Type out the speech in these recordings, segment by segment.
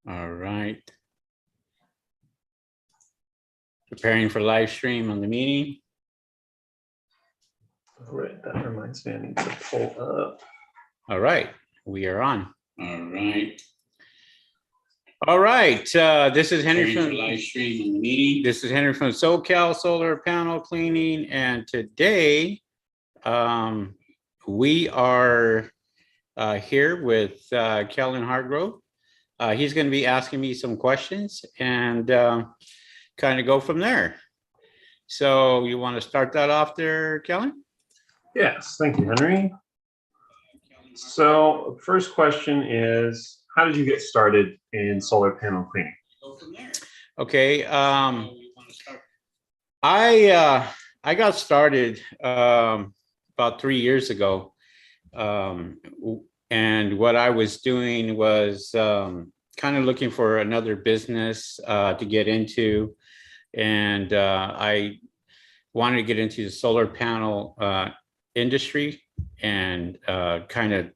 All right. Preparing for live stream on the meeting. All right, that reminds me I need to pull up. All right, we are on. All right. All right, this is Henry from live stream on the meeting. This is Henry from SoCal Solar Panel Cleaning, and today we are here with Kellen Hargrove. He's going to be asking me some questions and kind of go from there. So you want to start that off there, Kellen? Yes, thank you, Henry. So first question is, how did you get started in solar panel cleaning? Okay, I got started about 3 years ago, and what I was doing was kind of looking for another business to get into, and I wanted to get into the solar panel industry and kind of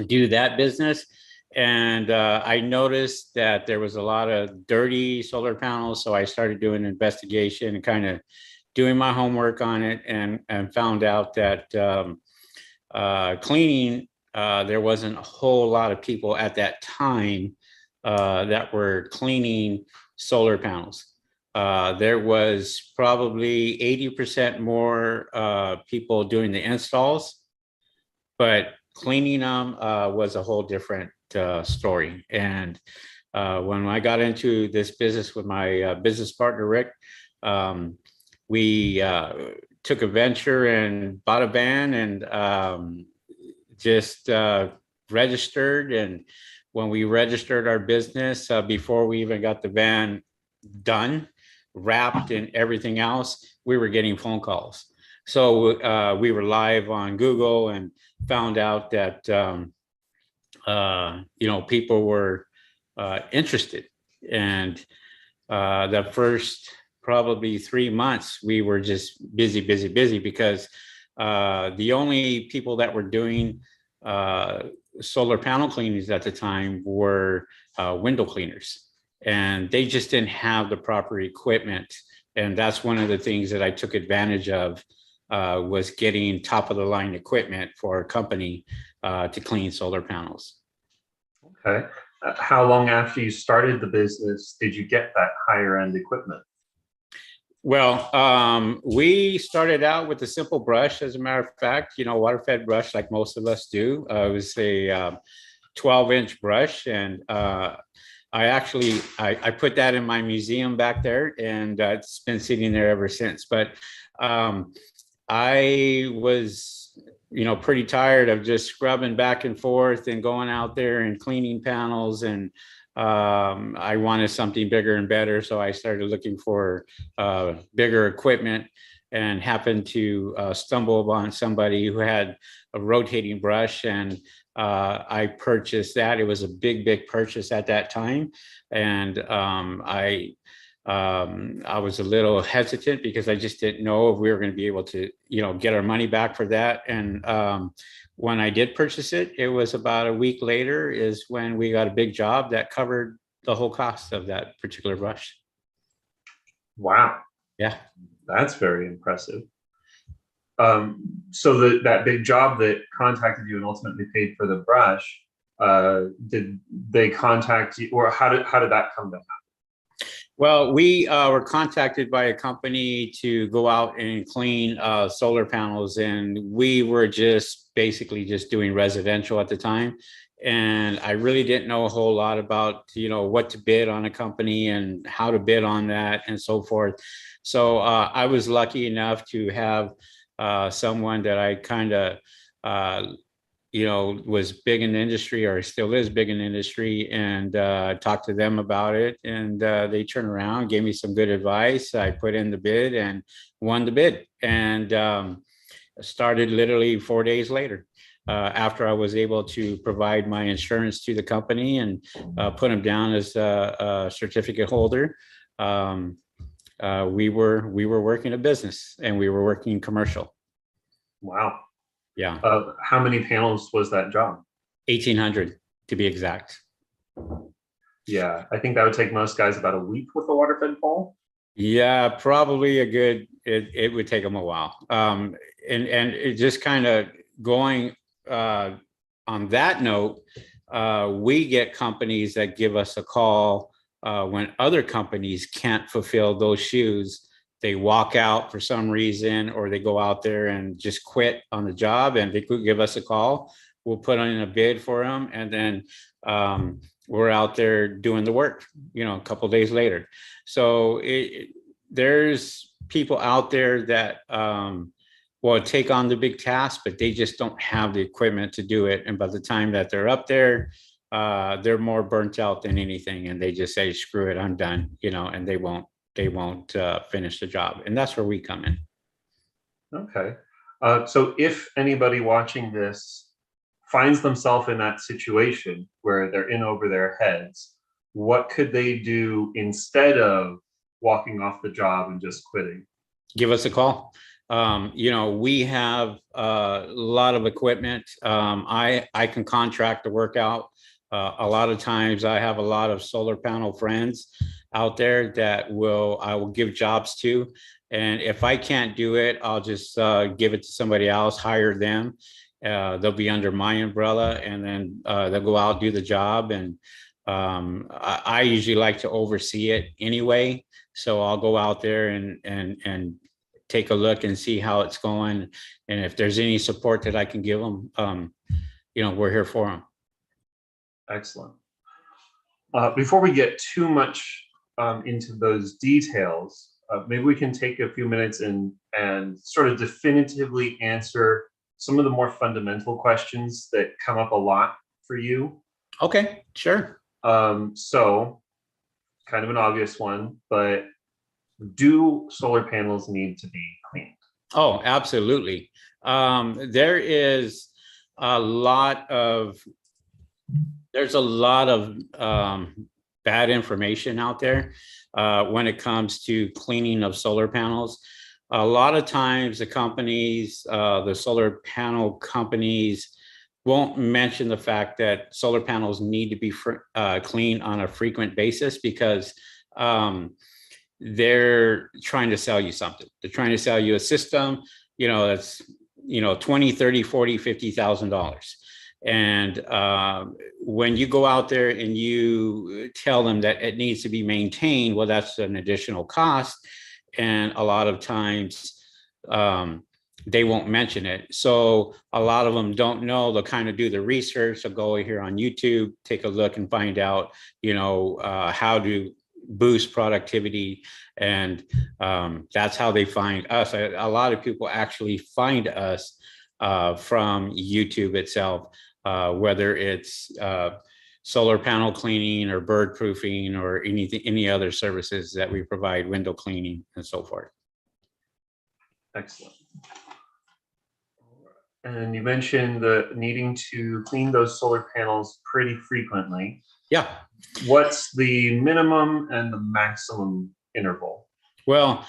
do that business. And I noticed that there was a lot of dirty solar panels, so I started doing an investigation and kind of doing my homework on it, and found out that cleaning, there wasn't a whole lot of people at that time that were cleaning solar panels. There was probably 80% more people doing the installs, but cleaning them was a whole different story. And when I got into this business with my business partner, Rick, we took a venture and bought a van and just registered. And when we registered our business, before we even got the van done, wrapped and everything else, we were getting phone calls. So we were live on Google and found out that people were interested. And the first probably 3 months, we were just busy because the only people that were doing solar panel cleanings at the time were window cleaners. And they just didn't have the proper equipment. And that's one of the things that I took advantage of, was getting top of the line equipment for a company to clean solar panels. Okay. How long after you started the business did you get that higher end equipment? Well, we started out with a simple brush, as a matter of fact, water fed brush like most of us do. It was a 12-inch brush, and I put that in my museum back there, and it's been sitting there ever since. But I was, pretty tired of just scrubbing back and forth and going out there and cleaning panels, and I wanted something bigger and better. So I started looking for bigger equipment, and happened to stumble upon somebody who had a rotating brush, and I purchased that. It was a big purchase at that time. And I was a little hesitant because I just didn't know if we were going to be able to, get our money back for that. And when I did purchase it, it was about a week later is when we got a big job that covered the whole cost of that particular brush. Wow. Yeah. That's very impressive. So that big job that contacted you and ultimately paid for the brush, did they contact you, or how did that come to happen? Well, we were contacted by a company to go out and clean solar panels, and we were just basically just doing residential at the time. And I really didn't know a whole lot about, what to bid on a company and how to bid on that and so forth. So I was lucky enough to have someone that I kind of, was big in the industry, or still is big in the industry, and talked to them about it. And they turned around, gave me some good advice. I put in the bid and won the bid, and started literally 4 days later. After I was able to provide my insurance to the company and put them down as a certificate holder, we were working a business, and we were working commercial. Wow. Yeah. How many panels was that job? 1,800 to be exact. Yeah, I think that would take most guys about a week with a water fed pole. Yeah, probably it would take them a while. And it just kind of going uh, on that note, we get companies that give us a call when other companies can't fulfill those shoes. They walk out for some reason, or they go out there and just quit on the job, and they could give us a call. We'll put in a bid for them, and then we're out there doing the work, a couple days later. So there's people out there that will take on the big task, but they just don't have the equipment to do it. And by the time that they're up there, they're more burnt out than anything, and they just say, "Screw it, I'm done," and they won't finish the job. And that's where we come in. Okay. So if anybody watching this finds themselves in that situation where they're in over their heads, what could they do instead of walking off the job and just quitting? Give us a call. We have a lot of equipment. I can contract the work out. A lot of times I have a lot of solar panel friends out there that I will give jobs to. And if I can't do it, I'll just give it to somebody else, hire them. They'll be under my umbrella, and then they'll go out, do the job. And I usually like to oversee it anyway. So I'll go out there and take a look and see how it's going. And if there's any support that I can give them, we're here for them. Excellent. Before we get too much into those details, maybe we can take a few minutes and sort of definitively answer some of the more fundamental questions that come up a lot for you. Okay, sure. So kind of an obvious one, but do solar panels need to be cleaned? Oh, absolutely. There is a lot of there's a lot of bad information out there when it comes to cleaning of solar panels. A lot of times the solar panel companies won't mention the fact that solar panels need to be cleaned on a frequent basis, because they're trying to sell you something. They're trying to sell you a system, that's, 20, 30, 40, $50,000. And when you go out there and you tell them that it needs to be maintained, well, that's an additional cost. And a lot of times they won't mention it. So a lot of them don't know. They'll kind of do the research. They'll go here on YouTube, take a look and find out, how to boost productivity. And that's how they find us. A lot of people actually find us from YouTube itself, whether it's solar panel cleaning or bird proofing or any other services that we provide, window cleaning and so forth. Excellent. And you mentioned the needing to clean those solar panels pretty frequently. Yeah. What's the minimum and the maximum interval? Well,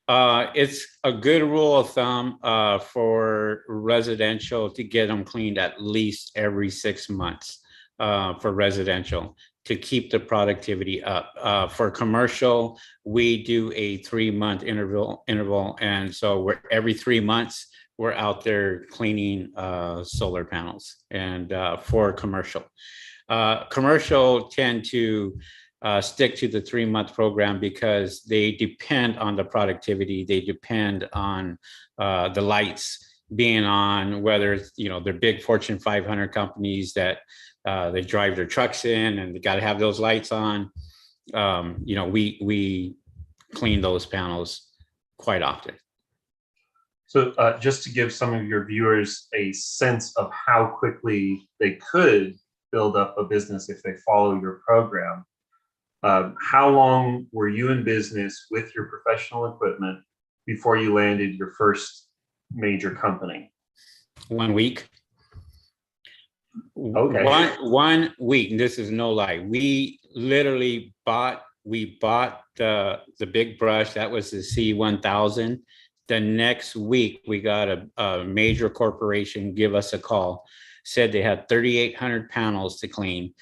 it's a good rule of thumb for residential to get them cleaned at least every 6 months for residential, to keep the productivity up. For commercial, we do a 3-month interval. And so we're every 3 months, we're out there cleaning solar panels. And for commercial tend to stick to the 3-month program because they depend on the productivity. They depend on the lights being on, whether it's, they're big Fortune 500 companies that they drive their trucks in and they got to have those lights on. We clean those panels quite often. So just to give some of your viewers a sense of how quickly they could build up a business if they follow your program, how long were you in business with your professional equipment before you landed your first major company? 1 week. Okay. One week, and this is no lie. We literally bought the big brush. That was the C1000. The next week, we got a major corporation give us a call, said they had 3,800 panels to clean.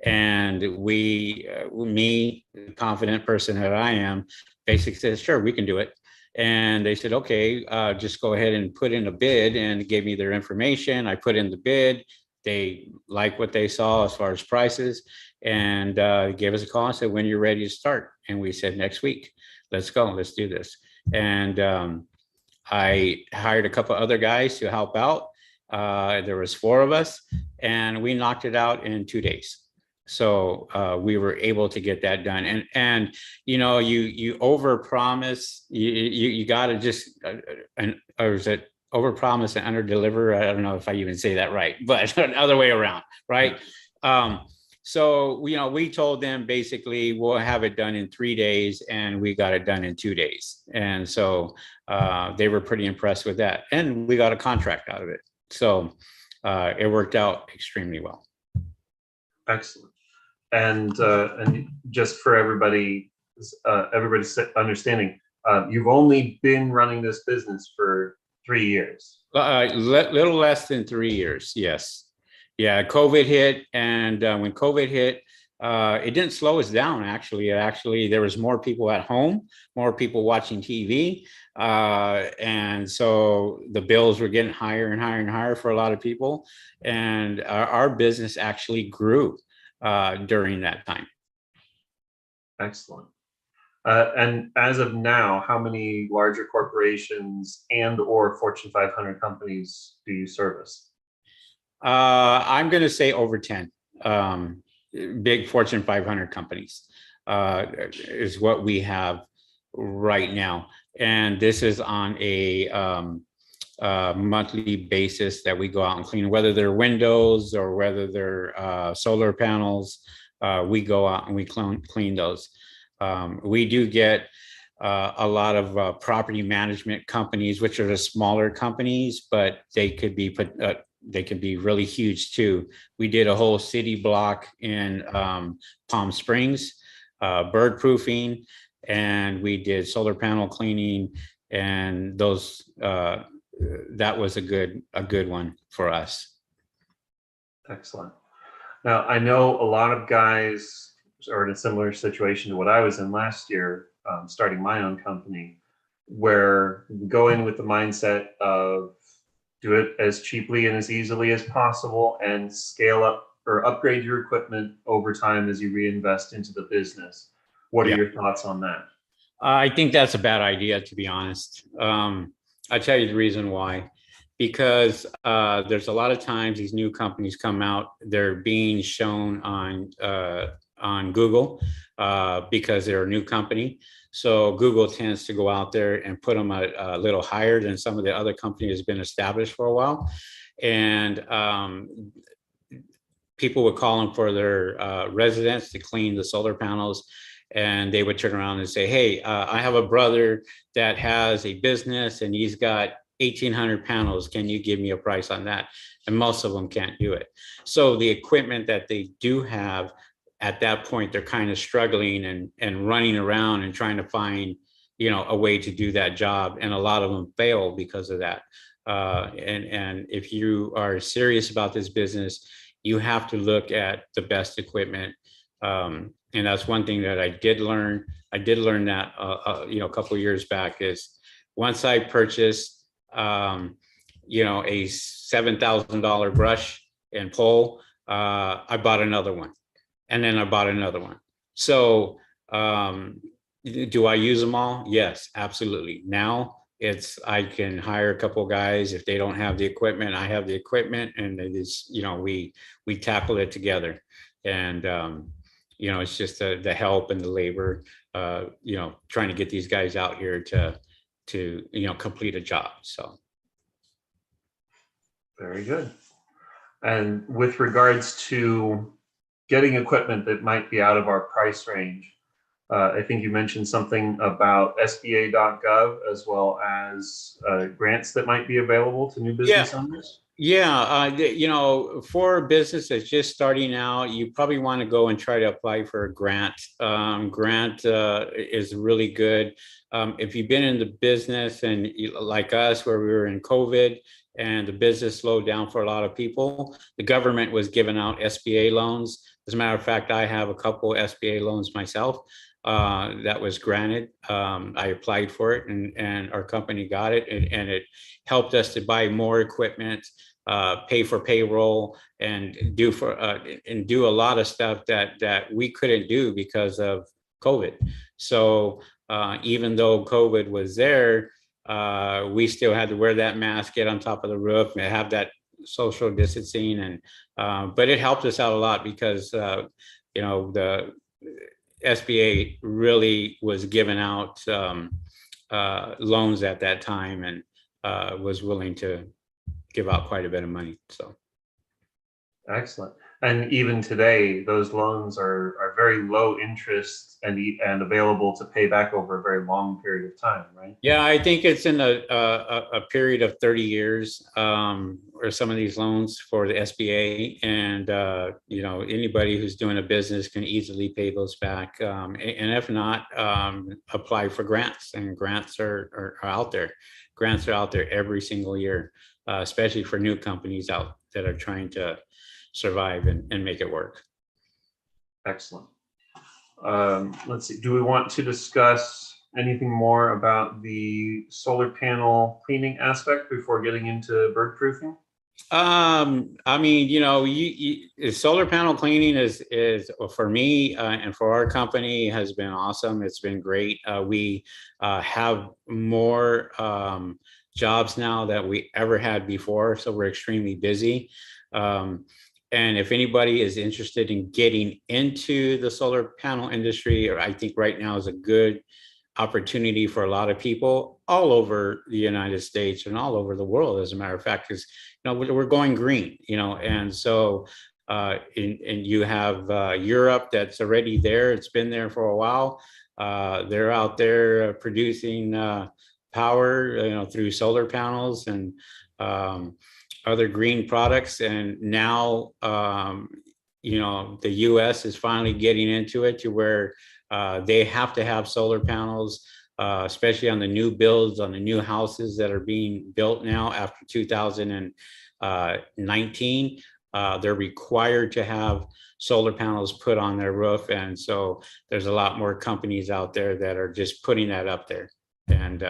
And me, the confident person that I am, basically said, sure, we can do it. And they said, okay, just go ahead and put in a bid, and gave me their information. I put in the bid. They liked what they saw as far as prices, and gave us a call and said, when you're ready to start. And we said, next week, let's go, let's do this. And I hired a couple other guys to help out. There was 4 of us, and we knocked it out in 2 days. So we were able to get that done. And you overpromise. You got to just or is it overpromise and underdeliver? I don't know if I even say that right, but other way around, right? So we told them basically we'll have it done in 3 days, and we got it done in 2 days. And so they were pretty impressed with that, and we got a contract out of it. So it worked out extremely well. Excellent. And just for everybody's understanding, you've only been running this business for 3 years. Little less than 3 years, yes. Yeah, COVID hit, and when COVID hit, it didn't slow us down. Actually, there was more people at home, more people watching TV, and so the bills were getting higher and higher and higher for a lot of people, and our business actually grew during that time. Excellent. And as of now, how many larger corporations and or Fortune 500 companies do you service? I'm going to say over 10 big Fortune 500 companies is what we have right now. And this is on a monthly basis that we go out and clean, whether they're windows or whether they're solar panels. We go out and we clean those. We do get a lot of property management companies, which are the smaller companies, but they could be really huge too. We did a whole city block in Palm Springs, bird proofing, and we did solar panel cleaning, and those that was a good one for us. Excellent. Now, I know a lot of guys are in a similar situation to what I was in last year, starting my own company, where we go in with the mindset of do it as cheaply and as easily as possible and scale up or upgrade your equipment over time as you reinvest into the business. What are your thoughts on that? I think that's a bad idea, to be honest. I'll tell you the reason why. Because there's a lot of times these new companies come out, they're being shown on Google because they're a new company. So Google tends to go out there and put them a little higher than some of the other companies have been established for a while. And people would call them for their residents to clean the solar panels. And they would turn around and say, hey, I have a brother that has a business and he's got 1,800 panels. Can you give me a price on that? And most of them can't do it. So the equipment that they do have at that point, they're kind of struggling and running around and trying to find, a way to do that job. And a lot of them fail because of that. And if you are serious about this business, you have to look at the best equipment. And that's one thing that I did learn. I did learn that, a couple of years back is once I purchased, a $7,000 brush and pole, I bought another one, and then I bought another one. So do I use them all? Yes, absolutely. Now I can hire a couple of guys. If they don't have the equipment, I have the equipment, and it is, we tackle it together. And it's just the help and the labor, trying to get these guys out here to complete a job. So. Very good. And with regards to getting equipment that might be out of our price range, I think you mentioned something about SBA.gov as well as grants that might be available to new business owners. Yeah, for a business that's just starting out, you probably want to go and try to apply for a grant. Grant is really good. If you've been in the business and like us, where we were in COVID and the business slowed down for a lot of people, the government was giving out SBA loans As a matter of fact, I have a couple SBA loans myself that was granted. I applied for it, and our company got it, and it helped us to buy more equipment, pay for payroll, and do a lot of stuff that we couldn't do because of COVID. So even though COVID was there, we still had to wear that mask, get on top of the roof, and have that social distancing, and but it helped us out a lot because the SBA really was giving out loans at that time, and was willing to give out quite a bit of money. So excellent. And even today, those loans are very low interest and available to pay back over a very long period of time, right? yeah, I think it's in a period of 30 years, or some of these loans for the SBA, and anybody who's doing a business can easily pay those back, and if not, apply for grants, and grants are out there. Grants are out there every single year, especially for new companies out that are trying to survive and make it work. Excellent. Let's see. Do we want to discuss anything more about the solar panel cleaning aspect before getting into bird proofing? I mean, solar panel cleaning is for me, and for our company, has been awesome. It's been great. We have more jobs now that we ever had before, so we're extremely busy. And if anybody is interested in getting into the solar panel industry, or I think right now is a good opportunity for a lot of people all over the United States and all over the world, as a matter of fact, because we're going green, and so and you have Europe that's already there. It's been there for a while. They're out there producing power, through solar panels and other green products. And now, the US is finally getting into it to where they have to have solar panels, especially on the new builds, on the new houses that are being built now after 2019. They're required to have solar panels put on their roof. And so there's a lot more companies out there that are just putting that up there, and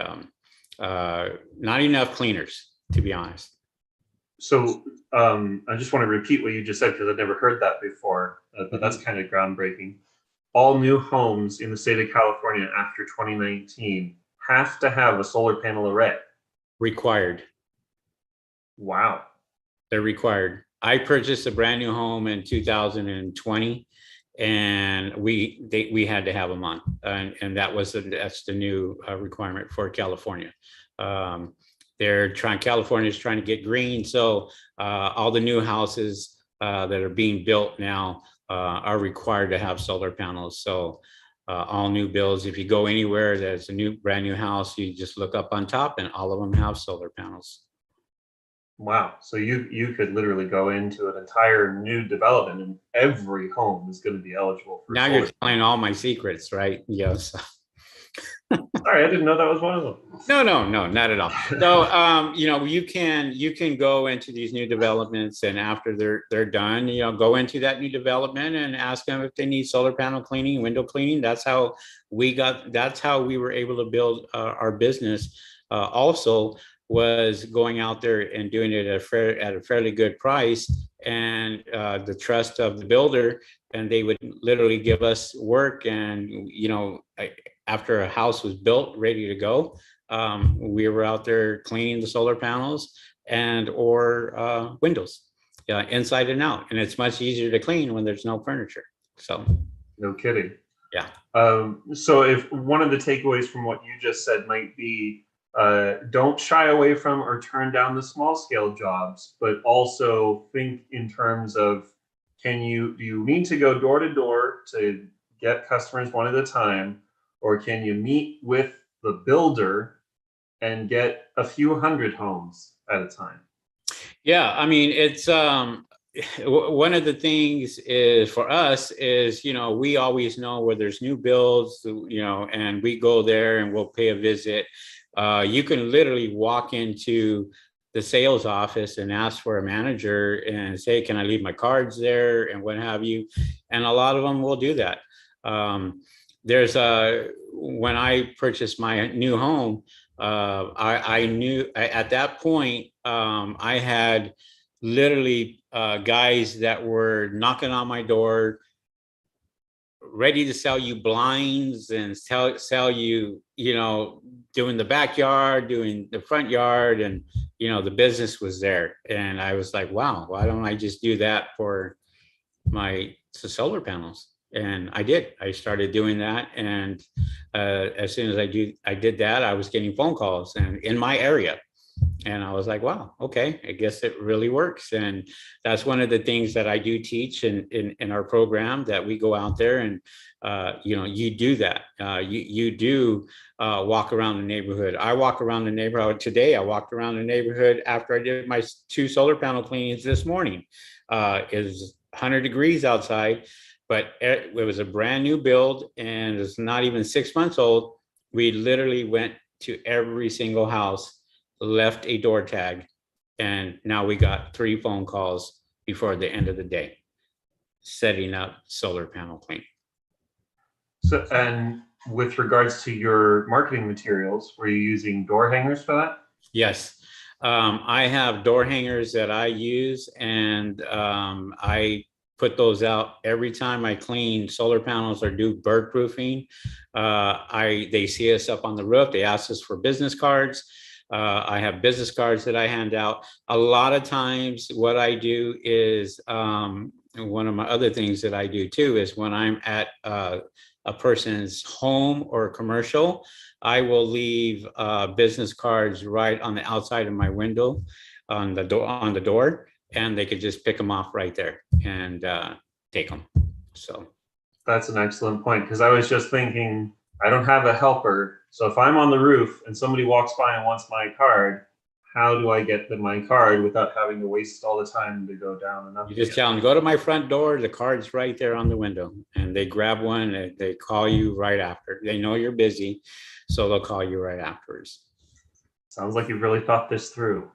not enough cleaners, to be honest. So I just want to repeat what you just said, because I've never heard that before, but that's kind of groundbreaking. All new homes in the state of California after 2019 have to have a solar panel array. Required. Wow. They're required. I purchased a brand new home in 2020, and we had to have them on, and that's the new requirement for California. California is trying to get green, so all the new houses that are being built now are required to have solar panels. So all new builds, if you go anywhere there's a brand new house, you just look up on top, and all of them have solar panels. Wow. So you could literally go into an entire new development, and every home is going to be eligible for now solar. You're telling all my secrets, right? Yes. Sorry, I didn't know that was one of them. No, not at all. So, you can go into these new developments, and after they're done, go into that new development and ask them if they need solar panel cleaning, window cleaning. That's how we were able to build our business. Also, was going out there and doing it at a fairly good price, and the trust of the builder, and they would literally give us work. And after a house was built, ready to go, we were out there cleaning the solar panels or windows, inside and out. And it's much easier to clean when there's no furniture. So, no kidding. Yeah. So if one of the takeaways from what you just said might be, don't shy away from or turn down the small scale jobs, but also think in terms of, do you need to go door to door to get customers one at a time, or can you meet with the builder and get a few hundred homes at a time? Yeah, I mean, it's one of the things is for us is, we always know where there's new builds, and we go there and we'll pay a visit. You can literally walk into the sales office and ask for a manager and say, can I leave my cards there and what have you? And a lot of them will do that. There's when I purchased my new home, I knew at that point, I had literally guys that were knocking on my door, ready to sell you blinds and sell you, doing the backyard, doing the front yard, and the business was there. And I was like, wow, why don't I just do that for my solar panels? And I did. I started doing that, and as soon as I did that, I was getting phone calls and in my area. And I was like, wow, okay, I guess it really works. And that's one of the things that I do teach in our program, that we go out there and, you do that. You do walk around the neighborhood. I walk around the neighborhood today. I walked around the neighborhood after I did my 2 solar panel cleanings this morning. It's 100 degrees outside, but it was a brand new build and it's not even 6 months old. We literally went to every single house, left a door tag, and now we got 3 phone calls before the end of the day setting up solar panel cleaning. So, and with regards to your marketing materials, were you using door hangers for that? Yes. I have door hangers that I use, and I put those out every time I clean solar panels or do bird proofing. They see us up on the roof. They ask us for business cards. I have business cards that I hand out. A lot of times what I do is, one of my other things that I do too is when I'm at a person's home or commercial, I will leave business cards right on the outside of my window on the door, and they could just pick them off right there and take them. So that's an excellent point, because I was just thinking, I don't have a helper. So if I'm on the roof and somebody walks by and wants my card, how do I get them my card without having to waste all the time to go down and up? You just tell them, go to my front door, the card's right there on the window, and they grab one and they call you right after. They know you're busy, so they'll call you right afterwards. Sounds like you've really thought this through.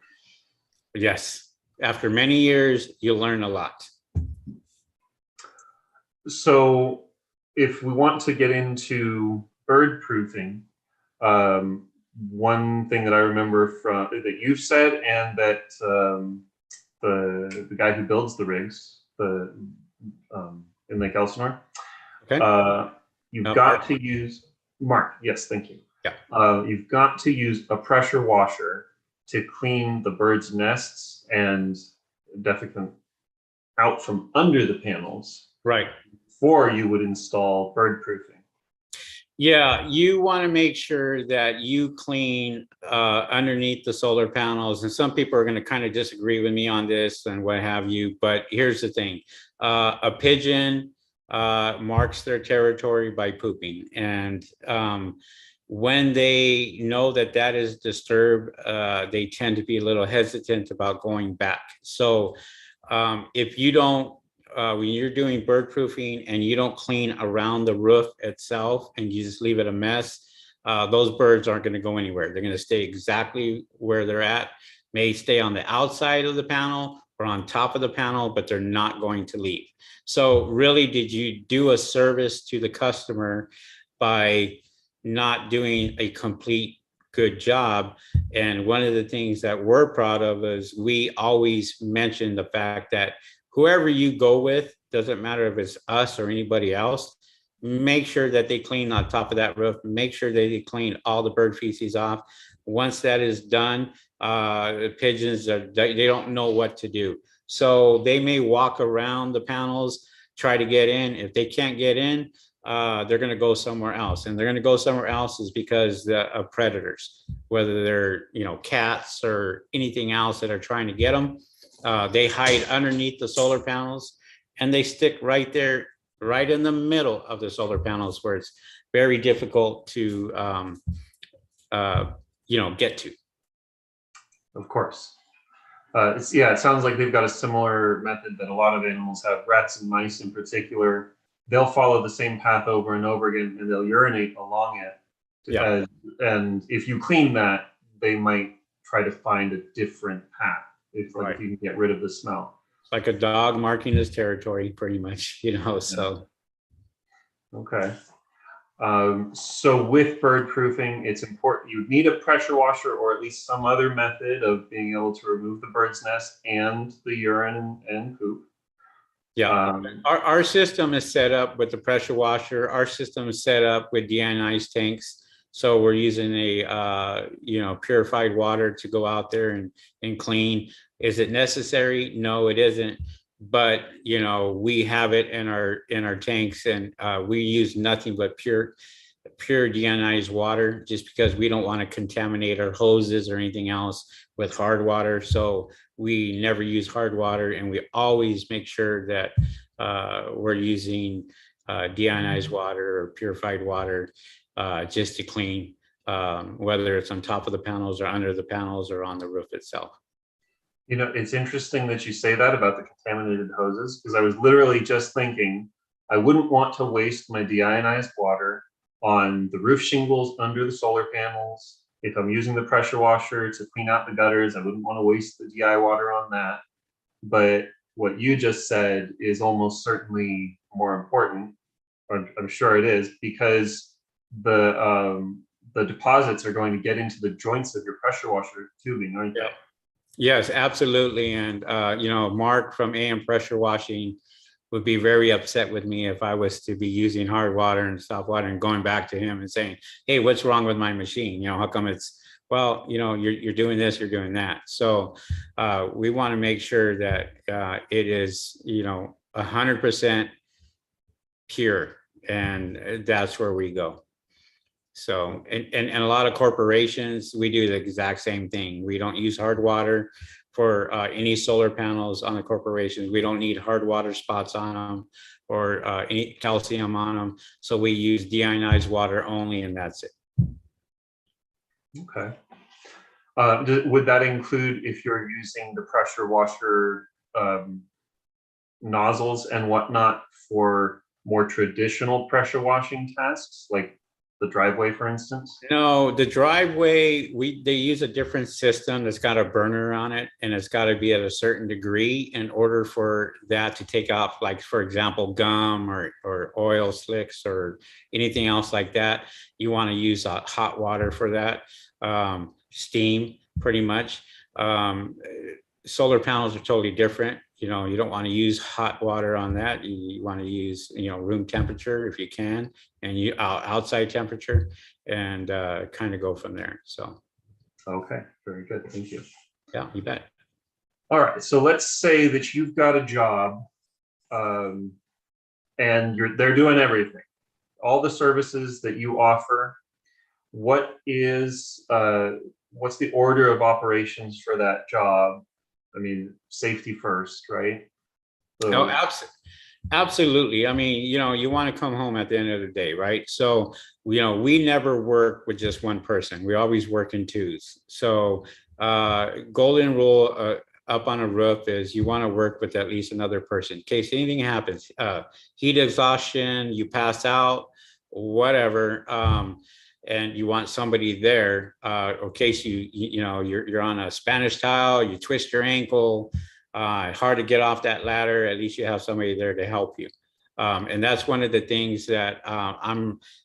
Yes. After many years, you learn a lot. So if we want to get into bird proofing, one thing that I remember from that you've said, and that the guy who builds the rigs in Lake Elsinore, Okay. You've got to use Mark. Yes, thank you. Yeah. You've got to use a pressure washer to clean the birds' nests and defecant out from under the panels. Right. Before you would install bird proofing. Yeah, you want to make sure that you clean underneath the solar panels. And some people are going to kind of disagree with me on this and what have you. But here's the thing. A pigeon marks their territory by pooping. And when they know that that is disturbed, they tend to be a little hesitant about going back. So if you don't, when you're doing bird proofing and you don't clean around the roof itself and you just leave it a mess, those birds aren't going to go anywhere. They're going to stay exactly where they're at, may stay on the outside of the panel or on top of the panel, but they're not going to leave. So really, did you do a service to the customer by not doing a complete good job? And one of the things that we're proud of is we always mention the fact that whoever you go with, doesn't matter if it's us or anybody else, make sure that they clean on top of that roof, make sure they clean all the bird feces off. Once that is done, the pigeons, they don't know what to do. So they may walk around the panels, try to get in. If they can't get in, they're going to go somewhere else. And they're going to go somewhere else is because of predators, whether they're, cats or anything else that are trying to get them. They hide underneath the solar panels and they stick right there, right in the middle of the solar panels, where it's very difficult to, get to. Of course. It sounds like they've got a similar method that a lot of animals have. Rats and mice in particular, they'll follow the same path over and over again, and they'll urinate along it. Yeah. And if you clean that, they might try to find a different path. If like Right. if you can get rid of the smell. It's like a dog marking his territory, pretty much, so. Okay. So with bird proofing, it's important. You need a pressure washer or at least some other method of being able to remove the bird's nest and the urine and poop. Yeah, Um, our system is set up with the pressure washer. Our system is set up with deionized tanks. So we're using a, purified water to go out there and clean. Is it necessary? No, it isn't. But, we have it in our tanks, and we use nothing but pure deionized water, just because we don't want to contaminate our hoses or anything else with hard water. So we never use hard water, and we always make sure that we're using deionized water or purified water just to clean, whether it's on top of the panels or under the panels or on the roof itself. It's interesting that you say that about the contaminated hoses, because I was literally just thinking I wouldn't want to waste my deionized water on the roof shingles under the solar panels. If I'm using the pressure washer to clean out the gutters, I wouldn't want to waste the DI water on that. But what you just said is almost certainly more important, or I'm sure it is, because the deposits are going to get into the joints of your pressure washer tubing, aren't they? Yes, absolutely. And, Mark from AM Pressure Washing would be very upset with me if I was to be using hard water and stop water and going back to him and saying, hey, what's wrong with my machine? How come it's, well, you're doing this, you're doing that. So we want to make sure that it is, 100% pure, and that's where we go. So, and a lot of corporations, we do the exact same thing. We don't use hard water for any solar panels on the corporations. We don't need hard water spots on them or any calcium on them. So we use deionized water only, and that's it. Okay. Would that include if you're using the pressure washer nozzles and whatnot for more traditional pressure washing tasks, like the driveway, for instance? No, the driveway, they use a different system that's got a burner on it, and it's got to be at a certain degree in order for that to take off, like, for example, gum or oil slicks or anything else like that. You want to use hot water for that, steam, pretty much. Solar panels are totally different. You don't want to use hot water on that. You want to use, room temperature if you can, and outside temperature, and kind of go from there. So. Okay, very good. Thank you. Yeah, you bet. All right. So let's say that you've got a job and they're doing everything, all the services that you offer. What's the order of operations for that job? I mean, safety first, right? So, no, absolutely. I mean, you want to come home at the end of the day, right? So, we never work with just one person. We always work in twos. So, golden rule up on a roof is you want to work with at least another person in case anything happens. Heat exhaustion, you pass out, whatever. And you want somebody there in case you're on a Spanish tile, you twist your ankle, hard to get off that ladder. At least you have somebody there to help you. And that's one of the things that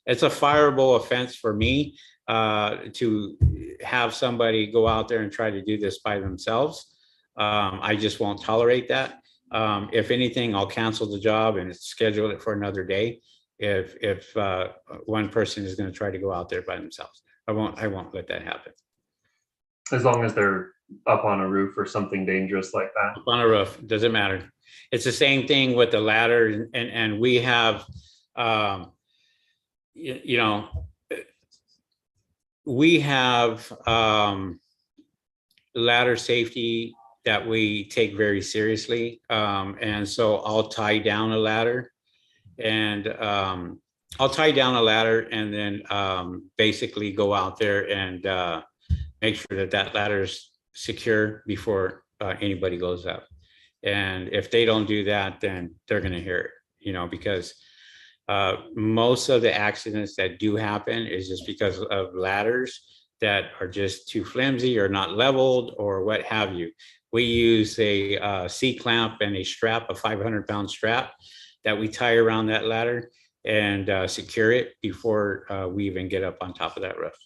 it's a fireable offense for me to have somebody go out there and try to do this by themselves. I just won't tolerate that. If anything, I'll cancel the job and schedule it for another day. If one person is going to try to go out there by themselves, I won't let that happen. As long as they're up on a roof or something dangerous like that. Up on a roof, doesn't matter. It's the same thing with the ladder, and we have, we have ladder safety that we take very seriously, and so I'll tie down a ladder. And I'll tie down a ladder and then basically go out there and make sure that ladder's secure before anybody goes up. And if they don't do that, then they're going to hear it, because most of the accidents that do happen is just because of ladders that are just too flimsy or not leveled or what have you. We use a C-clamp and a strap, a 500-pound strap that we tie around that ladder and secure it before we even get up on top of that roof.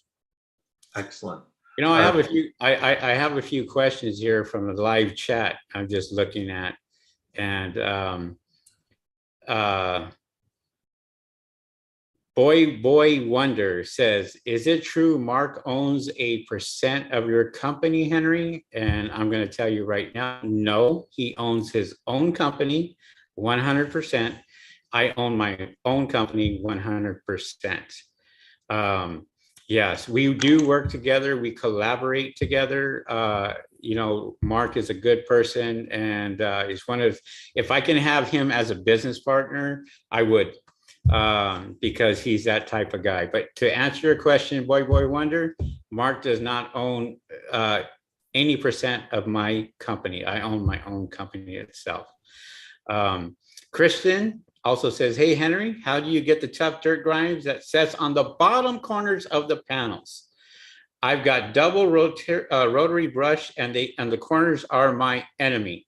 Excellent. I have a few. I have a few questions here from the live chat. I'm just looking at, and Boy Wonder says, "Is it true Mark owns a percent of your company, Henry?" And I'm going to tell you right now, no. He owns his own company, 100%. I own my own company, 100%. Yes, we do work together. We collaborate together. Mark is a good person, and is one of, if I can have him as a business partner, I would, because he's that type of guy. But to answer your question, Boy Wonder, Mark does not own any percent of my company. I own my own company itself. Kristen also says, "Hey, Henry, how do you get the tough dirt grinds that sets on the bottom corners of the panels? I've got double rotary brush and the corners are my enemy."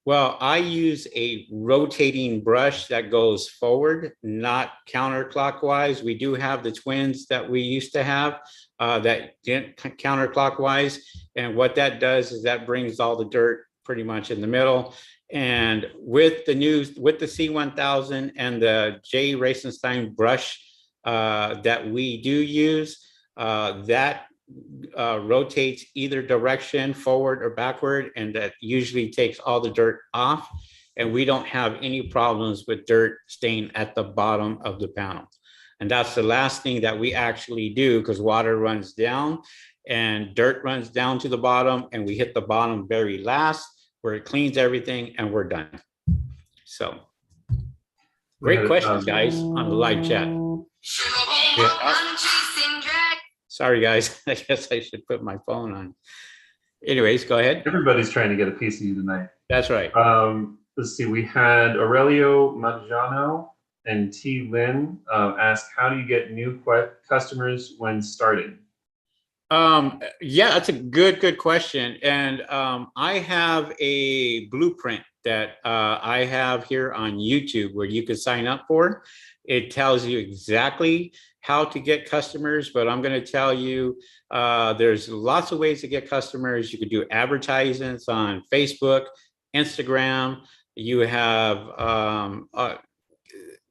Well, I use a rotating brush that goes forward, not counterclockwise. We do have the twins that we used to have that didn't counterclockwise. And what that does is that brings all the dirt pretty much in the middle. And with the C1000 and the J. Racenstein brush that we do use, that rotates either direction, forward or backward, and that usually takes all the dirt off. And we don't have any problems with dirt staying at the bottom of the panel. And that's the last thing that we actually do, because water runs down and dirt runs down to the bottom, and we hit the bottom very last, where it cleans everything and we're done. So great questions, guys, on the live chat. Yeah. Sorry, guys. I guess I should put my phone on. Anyways, go ahead. Everybody's trying to get a piece of you tonight. That's right. Let's see. We had Aurelio Maggiano and T. Lynn ask, "How do you get new customers when starting?" Yeah, that's a good question. And I have a blueprint that I have here on YouTube where you can sign up for. It tells you exactly how to get customers, but I'm going to tell you there's lots of ways to get customers. You could do advertisements on Facebook, Instagram. You have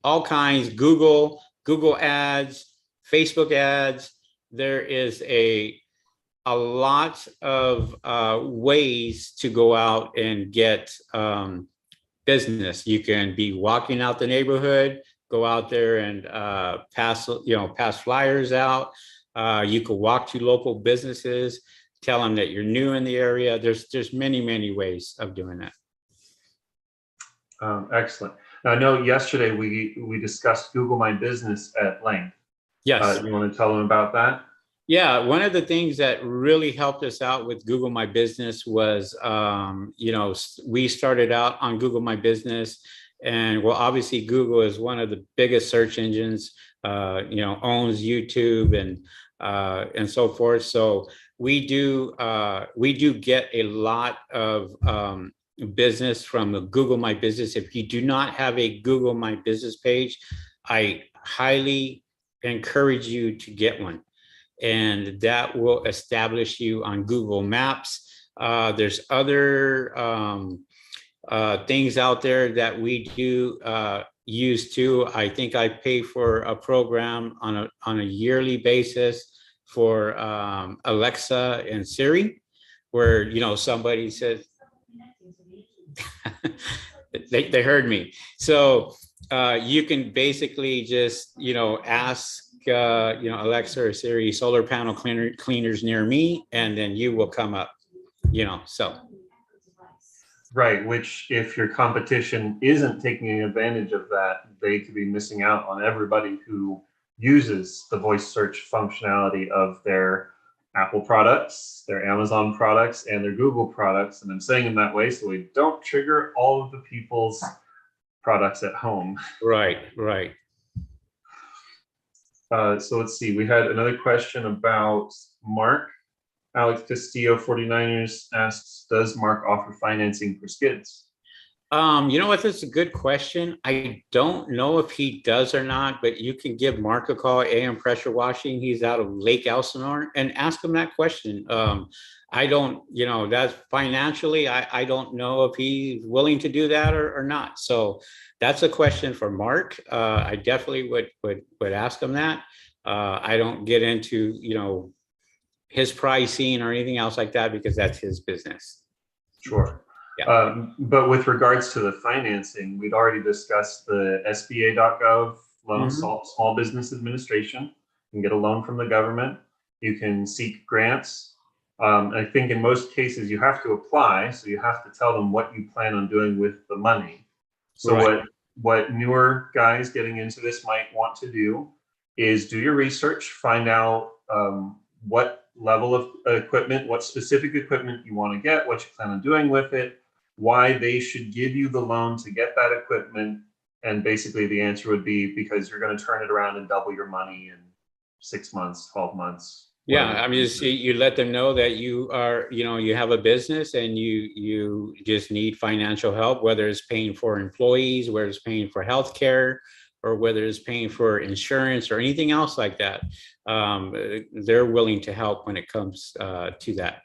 all kinds, Google ads, Facebook ads. There is a lot of ways to go out and get business. You can be walking out the neighborhood, go out there and pass flyers out. You could walk to local businesses, tell them that you're new in the area. There's many ways of doing that. Excellent. Now, I know yesterday we discussed Google My Business at length. Yes. You want to tell them about that? Yeah, one of the things that really helped us out with Google My Business was, we started out on Google My Business, and well, obviously Google is one of the biggest search engines, owns YouTube and so forth. So we do get a lot of business from the Google My Business. If you do not have a Google My Business page, I highly encourage you to get one. And that will establish you on Google Maps. There's other things out there that we do use too. I think I pay for a program on a yearly basis for Alexa and Siri, where somebody says they heard me. So you can basically just ask Alexa or Siri, solar panel cleaners near me, and then you will come up, so. Right, which if your competition isn't taking advantage of that, they could be missing out on everybody who uses the voice search functionality of their Apple products, their Amazon products, and their Google products. And I'm saying them that way so we don't trigger all of the people's products at home. Right. So let's see. We had another question about Mark. Alex Castillo, 49ers asks, does Mark offer financing for skids? You know what? That's a good question. I don't know if he does or not, but you can give Mark a call, AM Pressure Washing. He's out of Lake Elsinore, and ask him that question. I don't, that's financially, I don't know if he's willing to do that or not. So that's a question for Mark. I definitely would ask him that. I don't get into, his pricing or anything else like that because that's his business. Sure. Yeah. But with regards to the financing, we'd already discussed the SBA.gov loan, Mhm. Small Business Administration. You can get a loan from the government. You can seek grants. I think in most cases you have to apply, so you have to tell them what you plan on doing with the money. So Right. what newer guys getting into this might want to do is do your research, find out what level of equipment, what specific equipment you want to get, what you plan on doing with it, why they should give you the loan to get that equipment. And basically the answer would be because you're going to turn it around and double your money in 6 months, 12 months, Yeah, whatever. I mean, you let them know that you are, you have a business and you just need financial help, whether it's paying for employees, whether it's paying for healthcare, or whether it's paying for insurance or anything else like that. They're willing to help when it comes to that.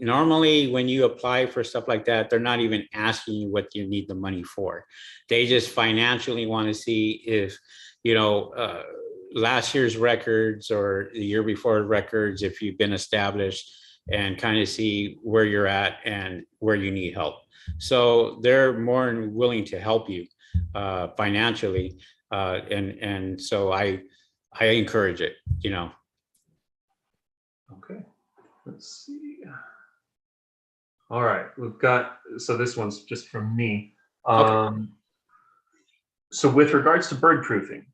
Normally, when you apply for stuff like that, they're not even asking you what you need the money for. They just financially want to see if, you know, last year's records or the year before records, if you've been established, and kind of see where you're at and where you need help. So they're more than willing to help you financially. And so I encourage it, Okay, let's see. All right, we've got, so this one's just from me. Okay. So with regards to bird proofing,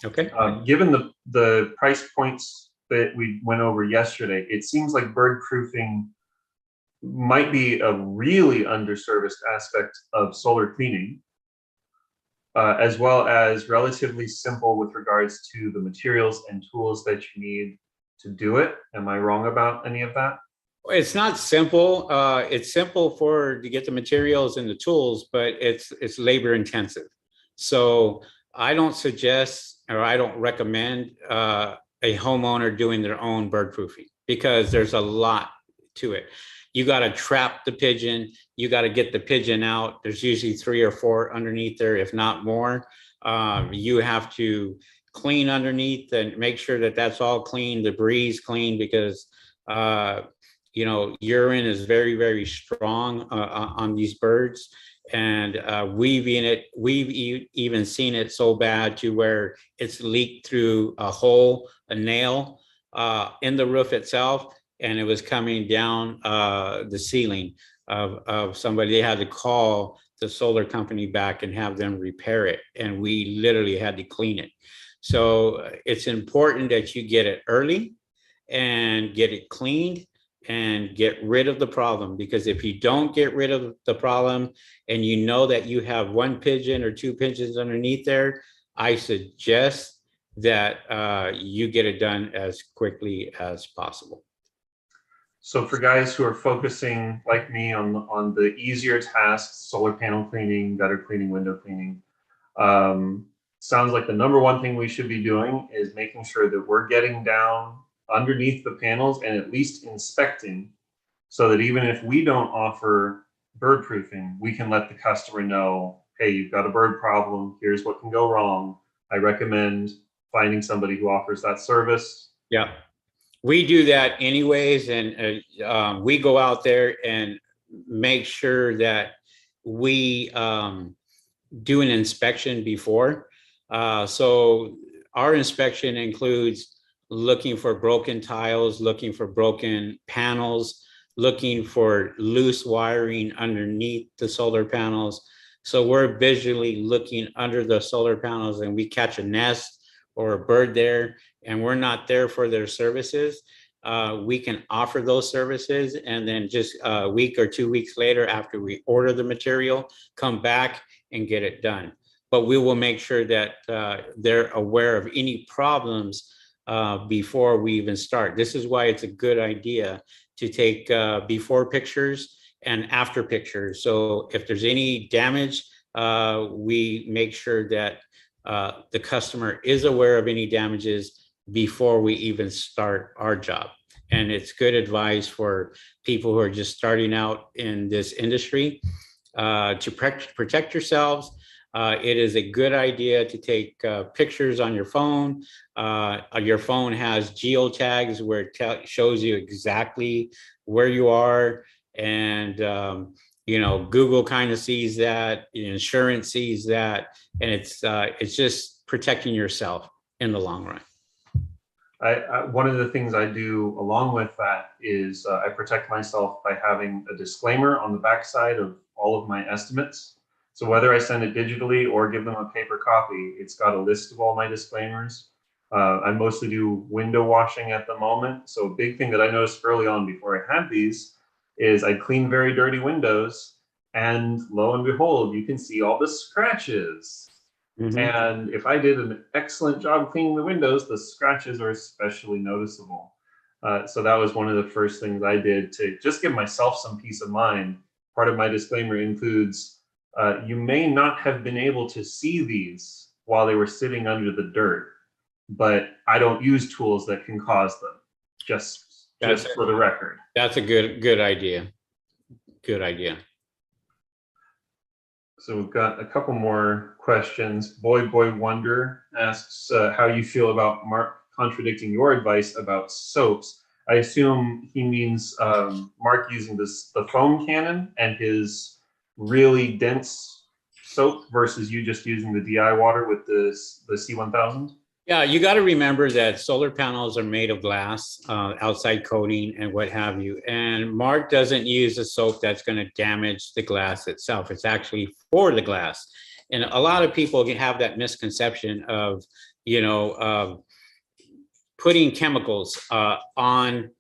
Okay. given the price points that we went over yesterday, it seems like bird proofing might be a really underserviced aspect of solar cleaning, as well as relatively simple with regards to the materials and tools that you need to do it. Am I wrong about any of that? It's not simple. It's simple to get the materials and the tools, but it's labor intensive. So I don't suggest or I don't recommend a homeowner doing their own bird proofing because there's a lot to it. You got to trap the pigeon. You got to get the pigeon out. There's usually 3 or 4 underneath there, if not more. You have to clean underneath and make sure that that's all clean, debris is clean because urine is very, very strong on these birds. And we've even seen it so bad to where it's leaked through a nail in the roof itself, and it was coming down the ceiling of somebody. They had to call the solar company back and have them repair it, and we literally had to clean it. So it's important that you get it early and get it cleaned and get rid of the problem, because if you don't get rid of the problem and you know that you have 1 pigeon or 2 pigeons underneath there, I suggest that you get it done as quickly as possible. So for guys who are focusing like me on the easier tasks, solar panel cleaning, gutter cleaning, window cleaning, sounds like the number one thing we should be doing is making sure that we're getting down underneath the panels and at least inspecting, so that even if we don't offer bird proofing, we can let the customer know, hey, you've got a bird problem, here's what can go wrong. I recommend finding somebody who offers that service. Yeah, we do that anyways, and we go out there and make sure that we do an inspection before. So our inspection includes looking for broken tiles, looking for broken panels, looking for loose wiring underneath the solar panels. So we're visually looking under the solar panels, and we catch a nest or a bird there, and we're not there for their services. We can offer those services, and then just a week or 2 weeks later, after we order the material, come back and get it done. but we will make sure that they're aware of any problems before we even start. This is why it's a good idea to take before pictures and after pictures. So if there's any damage, we make sure that the customer is aware of any damages before we even start our job. And it's good advice for people who are just starting out in this industry to protect yourselves. It is a good idea to take pictures on your phone. Your phone has geotags where it shows you exactly where you are. And, you know, Google kind of sees that, insurance sees that, and it's just protecting yourself in the long run. One of the things I do along with that is I protect myself by having a disclaimer on the backside of all of my estimates. So whether I send it digitally or give them a paper copy, it's got a list of all my disclaimers. I mostly do window washing at the moment. So a big thing that I noticed early on before I had these is I clean very dirty windows, and lo and behold, you can see all the scratches. Mm-hmm. And if I did an excellent job cleaning the windows, the scratches are especially noticeable. So that was one of the first things I did to just give myself some peace of mind. Part of my disclaimer includes, you may not have been able to see these while they were sitting under the dirt, but I don't use tools that can cause them, just for the record. That's a good idea. Good idea. So we've got a couple more questions. Boy Wonder asks how you feel about Mark contradicting your advice about soaps. I assume he means Mark using the foam cannon and his really dense soap versus you just using the DI water with the C1000. Yeah, you got to remember that solar panels are made of glass, outside coating and what have you. And Mark doesn't use a soap that's going to damage the glass itself. It's actually for the glass. And a lot of people have that misconception of, you know, putting chemicals on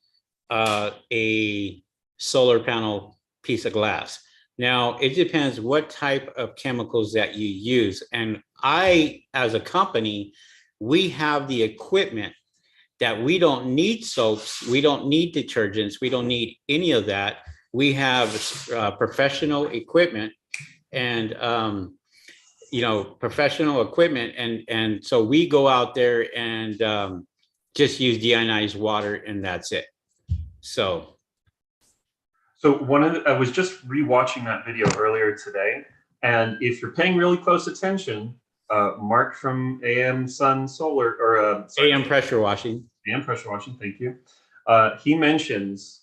a solar panel piece of glass. Now, it depends what type of chemicals that you use. And I, as a company, we have the equipment that we don't need soaps, we don't need detergents, we don't need any of that. We have professional equipment and, you know, professional equipment. And so we go out there and just use deionized water and that's it. So I was just rewatching that video earlier today. And if you're paying really close attention, Mark from AM Sun Solar, or AM Pressure Washing. AM Pressure Washing, thank you. He mentions,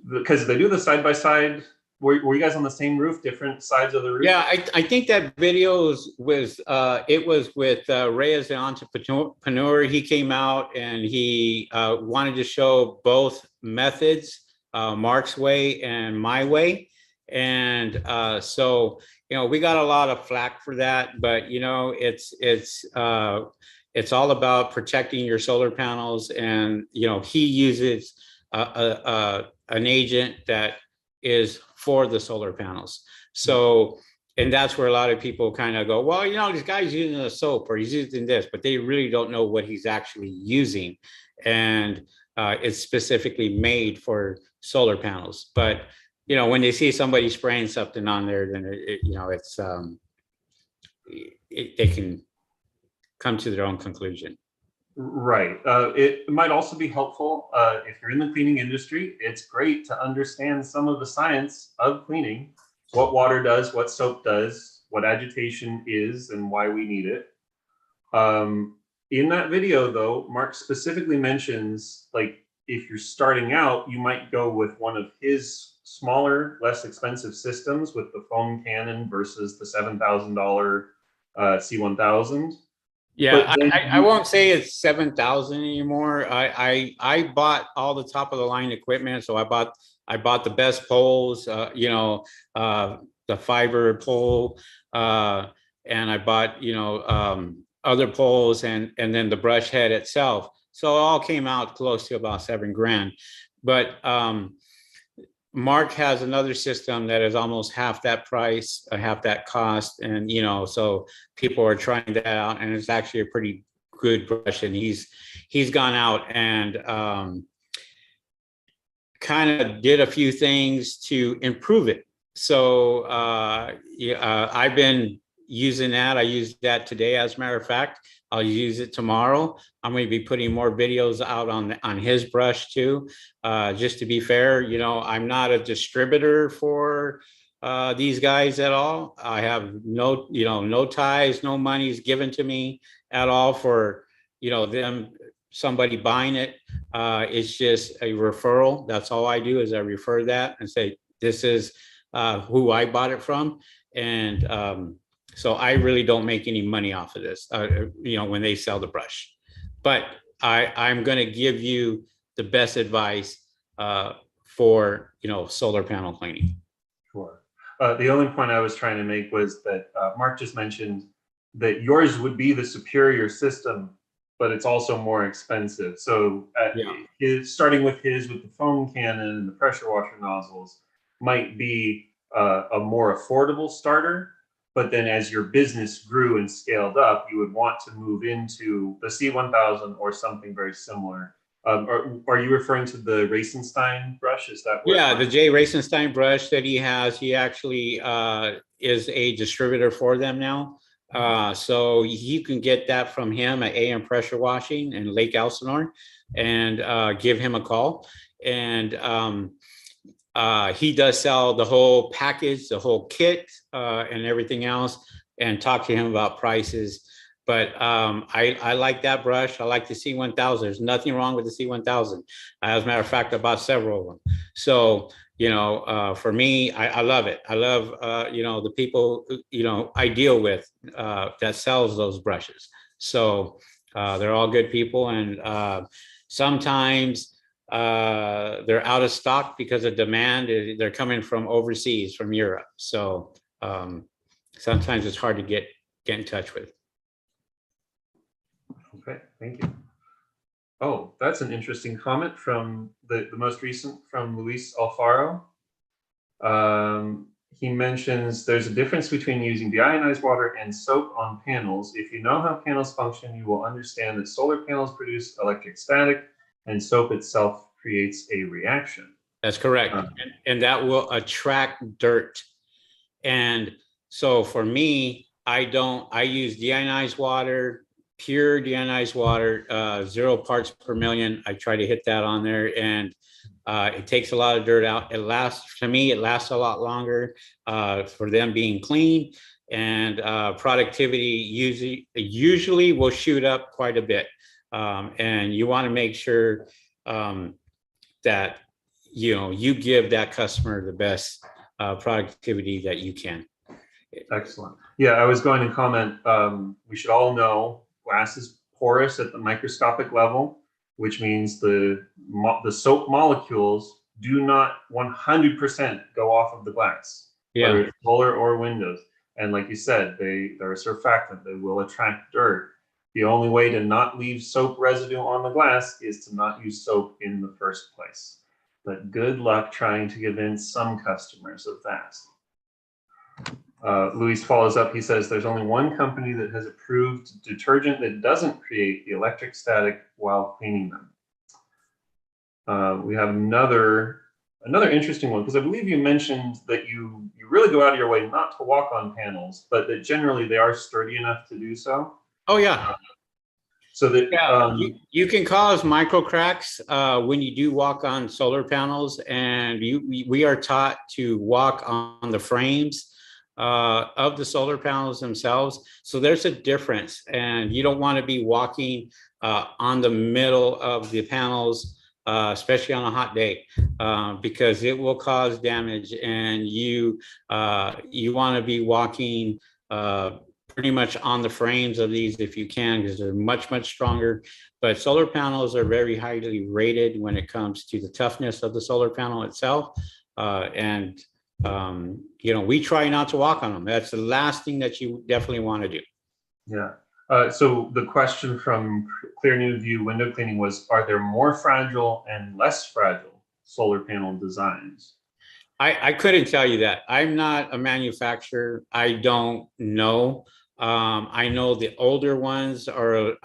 because they do the side-by-side, were you guys on the same roof, different sides of the roof? Yeah, I think that video was it was with Ray as the entrepreneur. He came out and he wanted to show both methods, Mark's way and my way. And so, you know, we got a lot of flack for that, but you know, it's all about protecting your solar panels. And you know, he uses an agent that is for the solar panels. So, and that's where a lot of people kind of go, well, you know, this guy's using a soap or he's using this, but they really don't know what he's actually using. And it's specifically made for solar panels. But you know, when they see somebody spraying something on there, then you know, it's they can come to their own conclusion. Right. It might also be helpful if you're in the cleaning industry. It's great to understand some of the science of cleaning, what water does, what soap does, what agitation is, and why we need it. In that video, though, Mark specifically mentions, like, if you're starting out, you might go with one of his smaller, less expensive systems with the foam cannon versus the $7,000 C1000. Yeah, I won't say it's 7,000 anymore. I bought all the top of the line equipment, so I bought the best poles, you know, the fiber pole, and I bought, you know, other poles and then the brush head itself. So it all came out close to about $7,000. But Mark has another system that is almost half that price, half that cost, and so people are trying that out, and it's actually a pretty good brush. And he's gone out and kind of did a few things to improve it. So I've been using that. I used that today, as a matter of fact. I'll use it tomorrow. I'm going to be putting more videos out on his brush too. Just to be fair, I'm not a distributor for these guys at all. I have no ties, no monies given to me at all for somebody buying it. It's just a referral. That's all I do, is I refer that and say, this is who I bought it from. And so I really don't make any money off of this, when they sell the brush. But I'm going to give you the best advice for, solar panel cleaning. Sure. The only point I was trying to make was that Mark just mentioned that yours would be the superior system, but it's also more expensive. So starting with the foam cannon and the pressure washer nozzles might be a more affordable starter. But then as your business grew and scaled up, you would want to move into the C1000 or something very similar. Are you referring to the Racenstein brush? Is that what? The Jay Racenstein brush that he has, he actually is a distributor for them now. So you can get that from him at AM Pressure Washing in Lake Elsinore, and give him a call. And he does sell the whole package, the whole kit, and everything else, and talk to him about prices. But I like that brush. I like the C1000. There's nothing wrong with the C1000. As a matter of fact, I bought several of them. So, for me, I love it. I love, the people, I deal with that sells those brushes. So they're all good people. And sometimes they're out of stock because of demand. They're coming from overseas, from Europe. So sometimes it's hard to get in touch with. Okay, thank you. Oh, that's an interesting comment from the most recent, from Luis Alfaro. He mentions there's a difference between using deionized water and soap on panels. If you know how panels function, you will understand that solar panels produce electric static and soap itself creates a reaction. That's correct. And that will attract dirt. And so for me, I use deionized water, pure deionized water, 0 parts per million. I try to hit that on there, and it takes a lot of dirt out. It lasts a lot longer for them being clean, and productivity usually will shoot up quite a bit. And you want to make sure that you give that customer the best productivity that you can. Excellent. Yeah, I was going to comment, we should all know glass is porous at the microscopic level, which means the soap molecules do not 100% go off of the glass, whether it's solar or windows. And like you said, they're a surfactant. They will attract dirt. The only way to not leave soap residue on the glass is to not use soap in the first place. But good luck trying to convince some customers of that. Luis follows up. He says there's only one company that has approved detergent that doesn't create the electric static while cleaning them. We have another interesting one, because I believe you mentioned that you really go out of your way not to walk on panels, but that generally they are sturdy enough to do so. Oh yeah. So that you can cause micro cracks when you do walk on solar panels, and we are taught to walk on the frames of the solar panels themselves. So there's a difference, and you don't want to be walking on the middle of the panels, especially on a hot day, because it will cause damage. And you want to be walking pretty much on the frames of these if you can, because they're much, much stronger. But solar panels are very highly rated when it comes to the toughness of the solar panel itself. We try not to walk on them. That's the last thing that you definitely want to do. Yeah. So the question from Clear New View Window Cleaning was, are there more fragile and less fragile solar panel designs? I couldn't tell you that. I'm not a manufacturer. I don't know. I know the older ones are,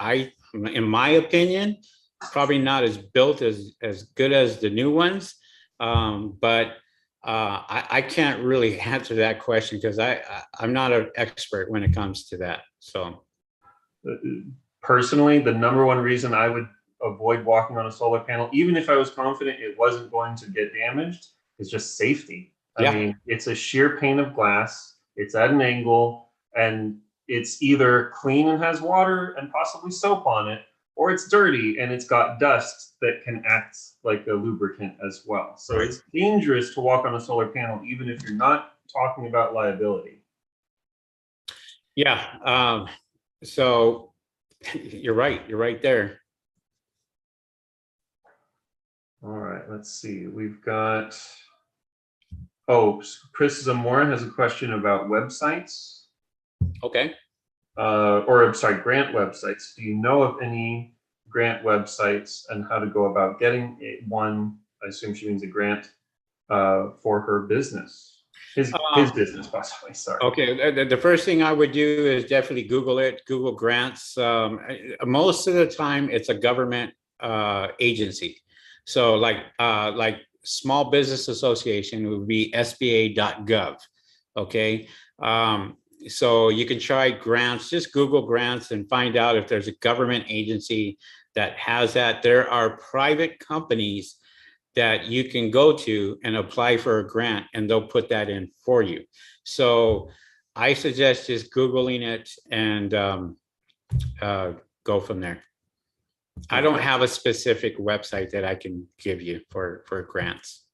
in my opinion, probably not as built as good as the new ones. But I can't really answer that question because I'm not an expert when it comes to that. So Personally, the number one reason I would avoid walking on a solar panel, even if I was confident it wasn't going to get damaged, is just safety. I yeah, mean, it's a sheer pane of glass, it's at an angle, and it's either clean and has water and possibly soap on it, or it's dirty and it's got dust that can act like a lubricant as well. So right. it's dangerous to walk on a solar panel, even if you're not talking about liability. Yeah. So you're right. You're right there. All right, let's see. We've got, oh, Chris Zamora has a question about websites, Okay. or I'm sorry, grant websites. Do you know of any grant websites and how to go about getting one? I assume she means a grant for her business, his Um, business possibly. Sorry. Okay, the first thing I would do is definitely Google it, Google grants. Most of the time, it's a government agency. So, like Small Business Association would be SBA.gov. Okay, so you can try grants. Just Google grants and find out if there's a government agency that has that. There are private companies that you can go to and apply for a grant, and they'll put that in for you. So I suggest just Googling it and uh, go from there. I don't Okay. have a specific website that I can give you for grants.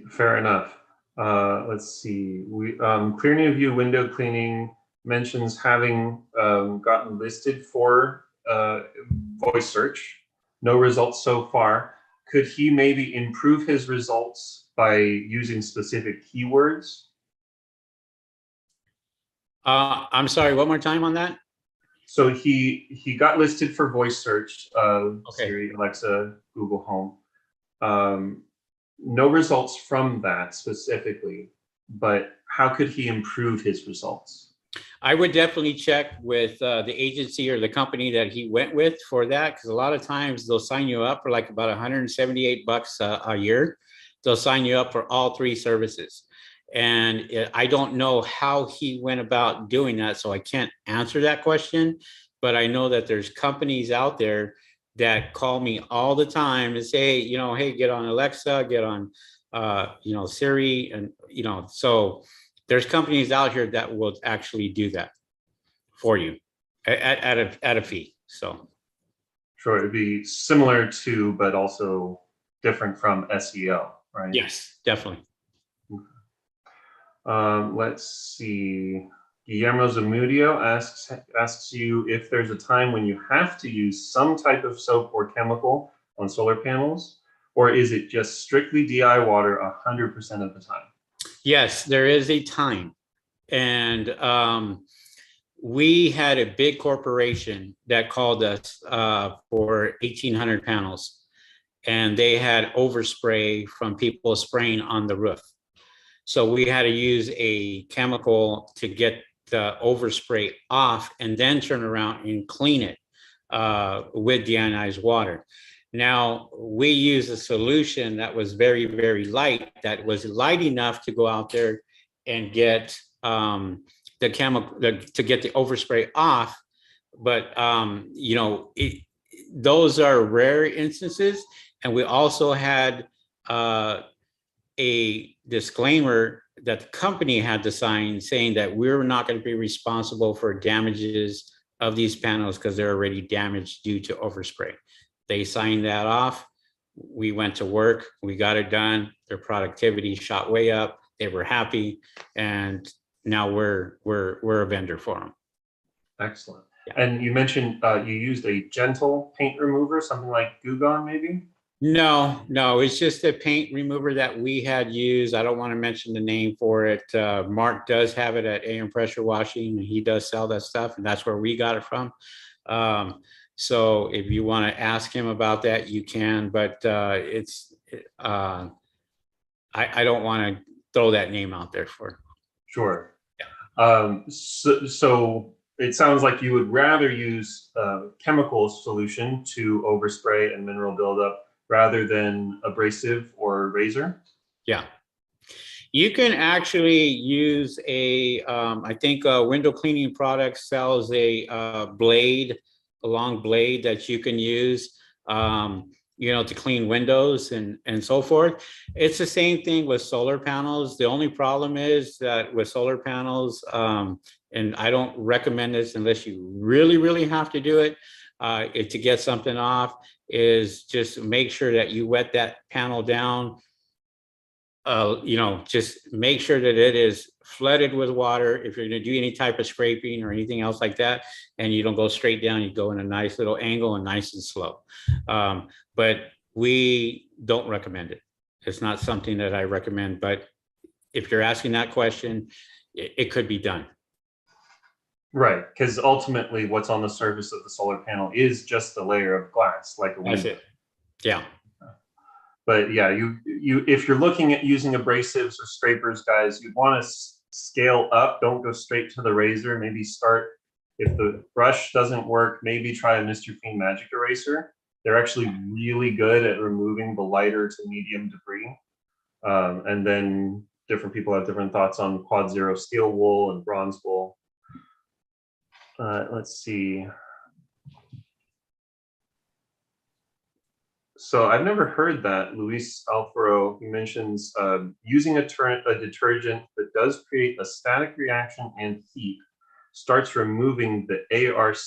Fair enough. Let's see. Clear New View window cleaning mentions having gotten listed for voice search. No results so far. Could he maybe improve his results by using specific keywords? I'm sorry, one more time on that. So he got listed for voice search, Okay. Siri, Alexa, Google Home. No results from that specifically, but how could he improve his results? I would definitely check with the agency or the company that he went with for that, because a lot of times they'll sign you up for like about 178 bucks a year. They'll sign you up for all three services. And I don't know how he went about doing that, so I can't answer that question. But I know that there's companies out there that call me all the time and say, hey, get on Alexa, get on, Siri, and so there's companies out here that will actually do that for you at a fee. So Sure, it'd be similar to, but also different from SEO, right? yes, definitely. Let's see. Guillermo Zamudio asks you if there's a time when you have to use some type of soap or chemical on solar panels, or is it just strictly DI water 100% of the time? Yes, there is a time. And we had a big corporation that called us for 1,800 panels, and they had overspray from people spraying on the roof. So we had to use a chemical to get the overspray off and then turn around and clean it with deionized water. Now, we used a solution that was very, very light, that was light enough to go out there and get the chemical, to get the overspray off. But, those are rare instances. And we also had a disclaimer that the company had to sign saying that we're not going to be responsible for damages of these panels because they're already damaged due to overspray. They signed that off. We went to work. We got it done. Their productivity shot way up. They were happy, and now we're a vendor for them. Excellent. Yeah. And you mentioned you used a gentle paint remover, something like Goo Gone, maybe? No, it's just a paint remover that we had used. I don't want to mention the name for it. Mark does have it at AM Pressure Washing, and he does sell that stuff, and that's where we got it from. So if you want to ask him about that, you can, but I don't want to throw that name out there for. Sure. Yeah. So it sounds like you would rather use chemical solution to overspray and mineral buildup rather than abrasive or razor. Yeah. You can actually use I think Window Cleaning Products sells a blade, a long blade that you can use, to clean windows and so forth. It's the same thing with solar panels. The only problem is that with solar panels, and I don't recommend this unless you really, really have to do it, to get something off, is just make sure that you wet that panel down. Just make sure that it is flooded with water if you're going to do any type of scraping or anything else like that, and you don't go straight down, you go in a nice little angle and nice and slow. But we don't recommend it. It's not something that I recommend, but if you're asking that question, it could be done. Right, because ultimately what's on the surface of the solar panel is just a layer of glass, like a window. That's it. Yeah. But yeah, you if you're looking at using abrasives or scrapers, guys, you'd want to scale up. Don't go straight to the razor. Maybe start, if the brush doesn't work, maybe try a Mr. Clean Magic Eraser. They're actually really good at removing the lighter to medium debris. And then different people have different thoughts on Quad Zero steel wool and bronze wool. Let's see. So I've never heard that. Luis Alfaro, he mentions using a detergent that does create a static reaction and heat starts removing the ARC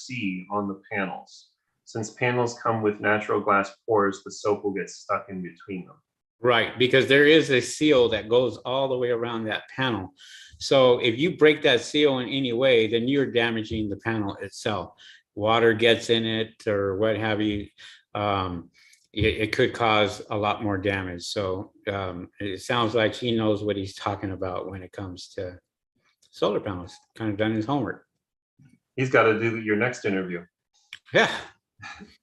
on the panels. Since panels come with natural glass pores, the soap will get stuck in between them. Right, because there is a seal that goes all the way around that panel. So if you break that seal in any way, then you're damaging the panel itself. Water gets in it or what have you. It could cause a lot more damage. So it sounds like he knows what he's talking about when it comes to solar panels. Kind of done his homework. He's got to do your next interview. Yeah.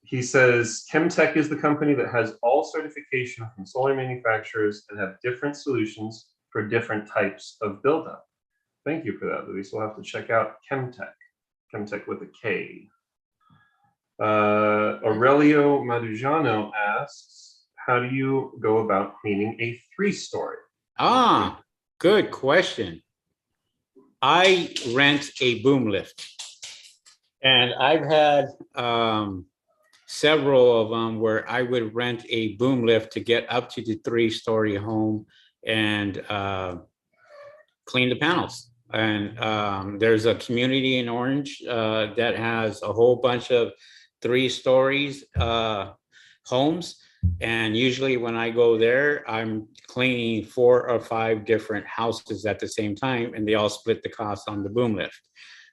He says, Chemtech is the company that has all certification from solar manufacturers and have different solutions for different types of buildup. Thank you for that, Luis. We'll have to check out Chemtech. Chemtech with a K. Aurelio Madujano asks, how do you go about cleaning a 3-story? Good question. I rent a boom lift, and I've had several of them where I would rent a boom lift to get up to the 3-story home and clean the panels. And there's a community in Orange that has a whole bunch of 3 stories homes, and usually when I go there, I'm cleaning 4 or 5 different houses at the same time, and they all split the cost on the boom lift.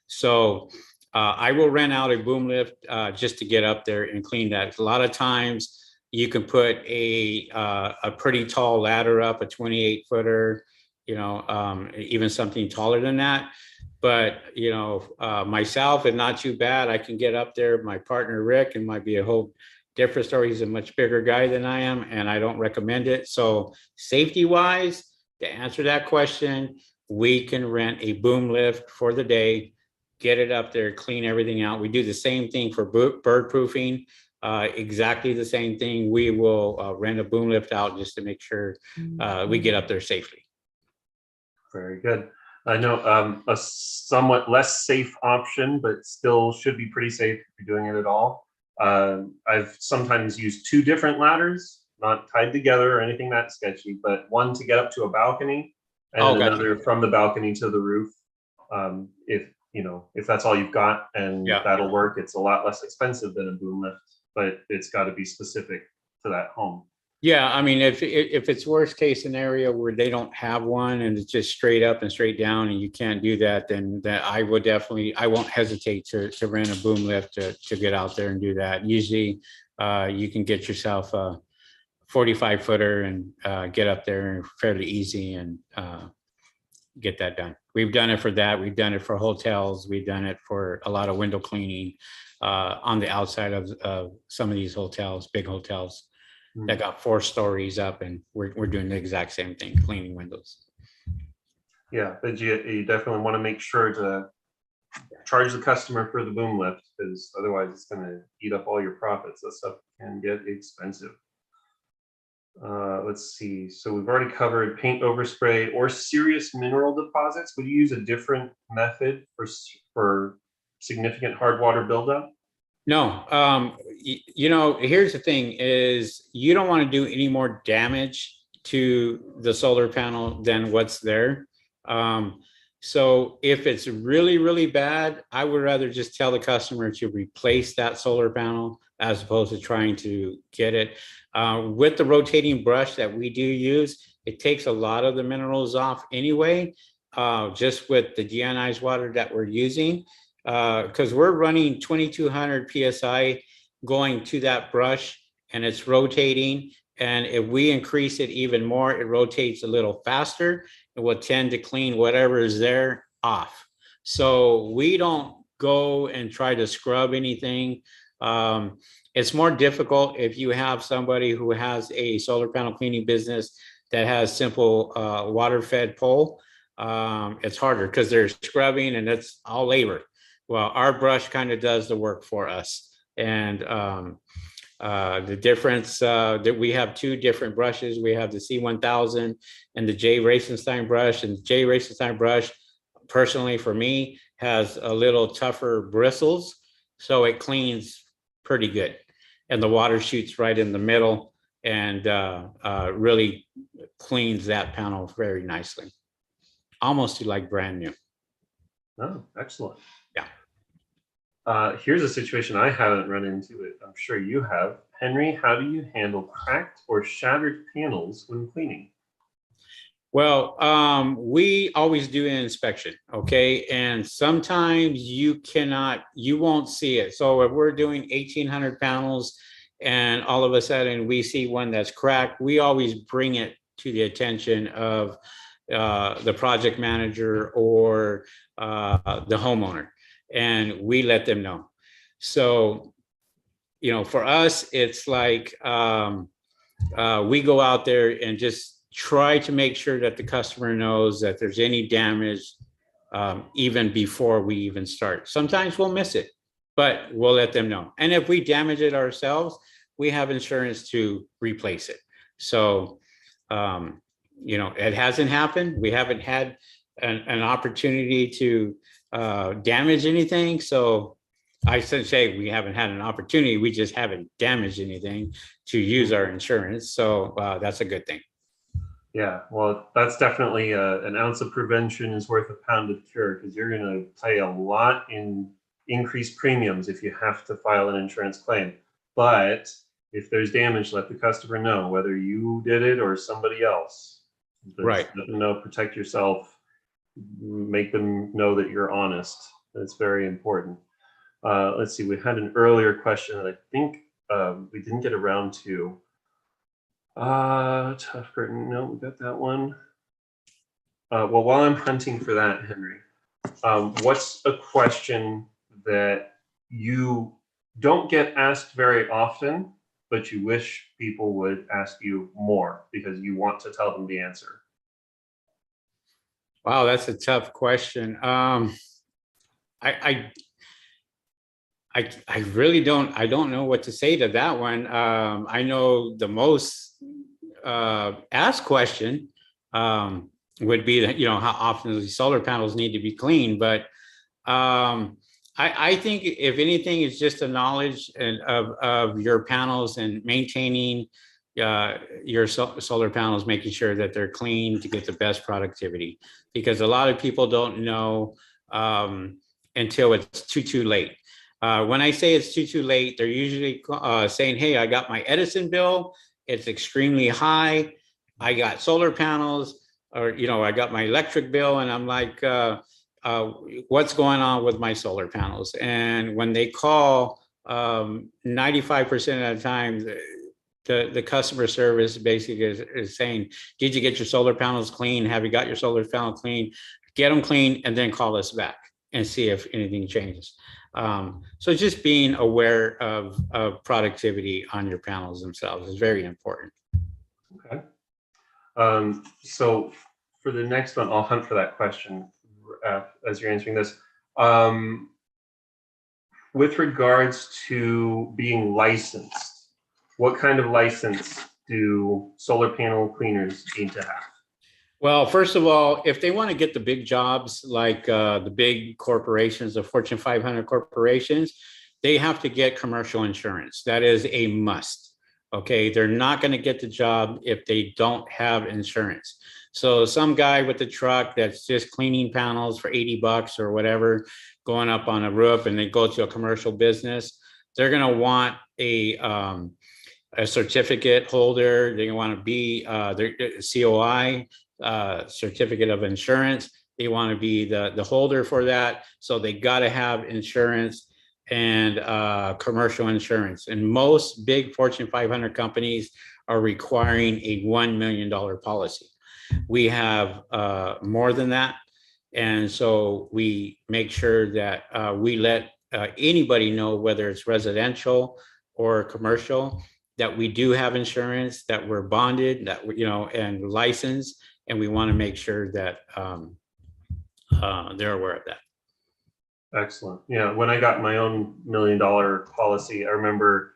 So I will rent out a boom lift just to get up there and clean that. A lot of times you can put a pretty tall ladder up, a 28-footer, even something taller than that. But, myself, and not too bad, I can get up there. My partner, Rick, and might be a whole different story. He's a much bigger guy than I am, and I don't recommend it. So safety-wise, to answer that question, we can rent a boom lift for the day, get it up there, clean everything out. We do the same thing for bird proofing, exactly the same thing. We will rent a boom lift out just to make sure we get up there safely. Very good. I know a somewhat less safe option, but still should be pretty safe if you're doing it at all. I've sometimes used 2 different ladders, not tied together or anything that sketchy, but one to get up to a balcony and another from the balcony to the roof. If that's all you've got, and that'll work. It's a lot less expensive than a boom lift, but it's got to be specific to that home. Yeah, I mean, if it's worst case scenario where they don't have one and it's just straight up and straight down and you can't do that, then I won't hesitate to rent a boom lift to get out there and do that. Usually you can get yourself a 45-footer and get up there fairly easy and get that done. We've done it for that. We've done it for hotels. We've done it for a lot of window cleaning on the outside of some of these hotels, big hotels. that got 4 stories up, and we're doing the exact same thing, cleaning windows. Yeah, but you definitely want to make sure to charge the customer for the boom lift, because otherwise it's going to eat up all your profits. That stuff can get expensive. Let's see. So we've already covered paint overspray or serious mineral deposits. Would you use a different method for significant hard water buildup? No, here's the thing is you don't want to do any more damage to the solar panel than what's there. So if it's really, really bad, I would rather just tell the customer to replace that solar panel as opposed to trying to get it. With the rotating brush that we do use, it takes a lot of the minerals off anyway, just with the deionized water that we're using. Because we're running 2200 PSI going to that brush, and it's rotating. And if we increase it even more, it rotates a little faster. It will tend to clean whatever is there off. So we don't go and try to scrub anything. It's more difficult if you have somebody who has a solar panel cleaning business that has simple water-fed pole. It's harder because they're scrubbing and it's all labor. Well, our brush kind of does the work for us. And the difference that we have 2 different brushes. We have the C1000 and the J Racenstein brush. And the J Racenstein brush, personally for me, has a little tougher bristles, so it cleans pretty good. And the water shoots right in the middle and really cleans that panel very nicely, almost like brand new. Oh, excellent. Yeah. Here's a situation I haven't run into it. I'm sure you have. Henry, how do you handle cracked or shattered panels when cleaning? Well, we always do an inspection, okay? And sometimes you won't see it. So if we're doing 1,800 panels and all of a sudden we see one that's cracked, we always bring it to the attention of the project manager or the homeowner, and we let them know. So, for us, it's like we go out there and just try to make sure that the customer knows that there's any damage even before we even start. Sometimes we'll miss it, but we'll let them know. And if we damage it ourselves, we have insurance to replace it. So, it hasn't happened. We haven't had an opportunity to damage anything. So I should say we haven't had an opportunity. We just haven't damaged anything to use our insurance. So that's a good thing. Yeah, well, that's definitely an ounce of prevention is worth a pound of cure, because you're going to pay a lot in increased premiums if you have to file an insurance claim. But if there's damage, let the customer know, whether you did it or somebody else. Right. Let them know, protect yourself, make them know that you're honest. That's very important. Let's see, we had an earlier question that I think we didn't get around to. Tough curtain. No, we got that one. Well, while I'm hunting for that, Henry, what's a question that you don't get asked very often, but you wish people would ask you more because you want to tell them the answer? Wow, that's a tough question. I really don't know what to say to that one. I know the most asked question would be that, how often the solar panels need to be cleaned. But I think if anything, it's just a knowledge of your panels and maintaining your solar panels, making sure that they're clean to get the best productivity, because a lot of people don't know until it's too late. When I say it's too late, they're usually saying, hey, I got my Edison bill. It's extremely high. I got solar panels, or, I got my electric bill, and I'm like, what's going on with my solar panels? And when they call, 95% of the time, the customer service basically is saying, did you get your solar panels clean? Have you got your solar panel clean? Get them clean and then call us back. and see if anything changes. So just being aware of productivity on your panels themselves is very important. Okay. So for the next one, I'll hunt for that question as you're answering this. With regards to being licensed, what kind of license do solar panel cleaners need to have? Well, first of all, if they want to get the big jobs like the big corporations, the Fortune 500 corporations, they have to get commercial insurance. That is a must. Okay, they're not going to get the job if they don't have insurance. So some guy with a truck that's just cleaning panels for 80 bucks or whatever, going up on a roof, and they go to a commercial business, they're going to want a certificate holder. They want to be their COI, certificate of insurance. They want to be the holder for that. So they got to have insurance and commercial insurance. And most big Fortune 500 companies are requiring a $1 million policy. We have more than that. And so we make sure that we let anybody know, whether it's residential or commercial, that we do have insurance, that we're bonded, that we, and licensed, and we want to make sure that they're aware of that. Excellent. Yeah, when I got my own $1 million policy, I remember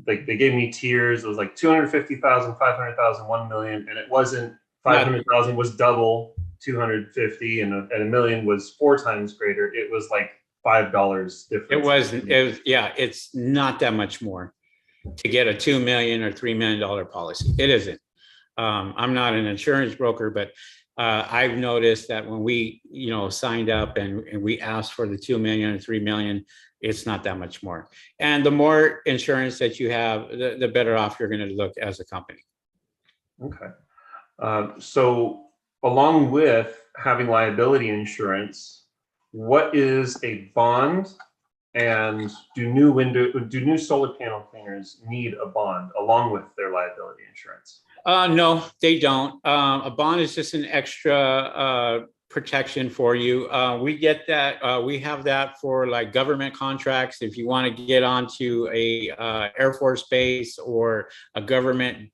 like they gave me tiers. It was like 250,000, 500,000, 1 million, and it wasn't 500,000 was double 250, and a million was 4 times greater. It was like $5 difference. It was, yeah, it's not that much more to get a $2 million or $3 million policy. It isn't. I'm not an insurance broker, but I've noticed that when we, signed up and we asked for the 2 million or 3 million, it's not that much more. And the more insurance that you have, the better off you're going to look as a company. Okay. So along with having liability insurance, what is a bond, and do new solar panel cleaners need a bond along with their liability insurance? No, they don't. A bond is just an extra protection for you. We get that. We have that for like government contracts. If you want to get onto a Air Force base or a government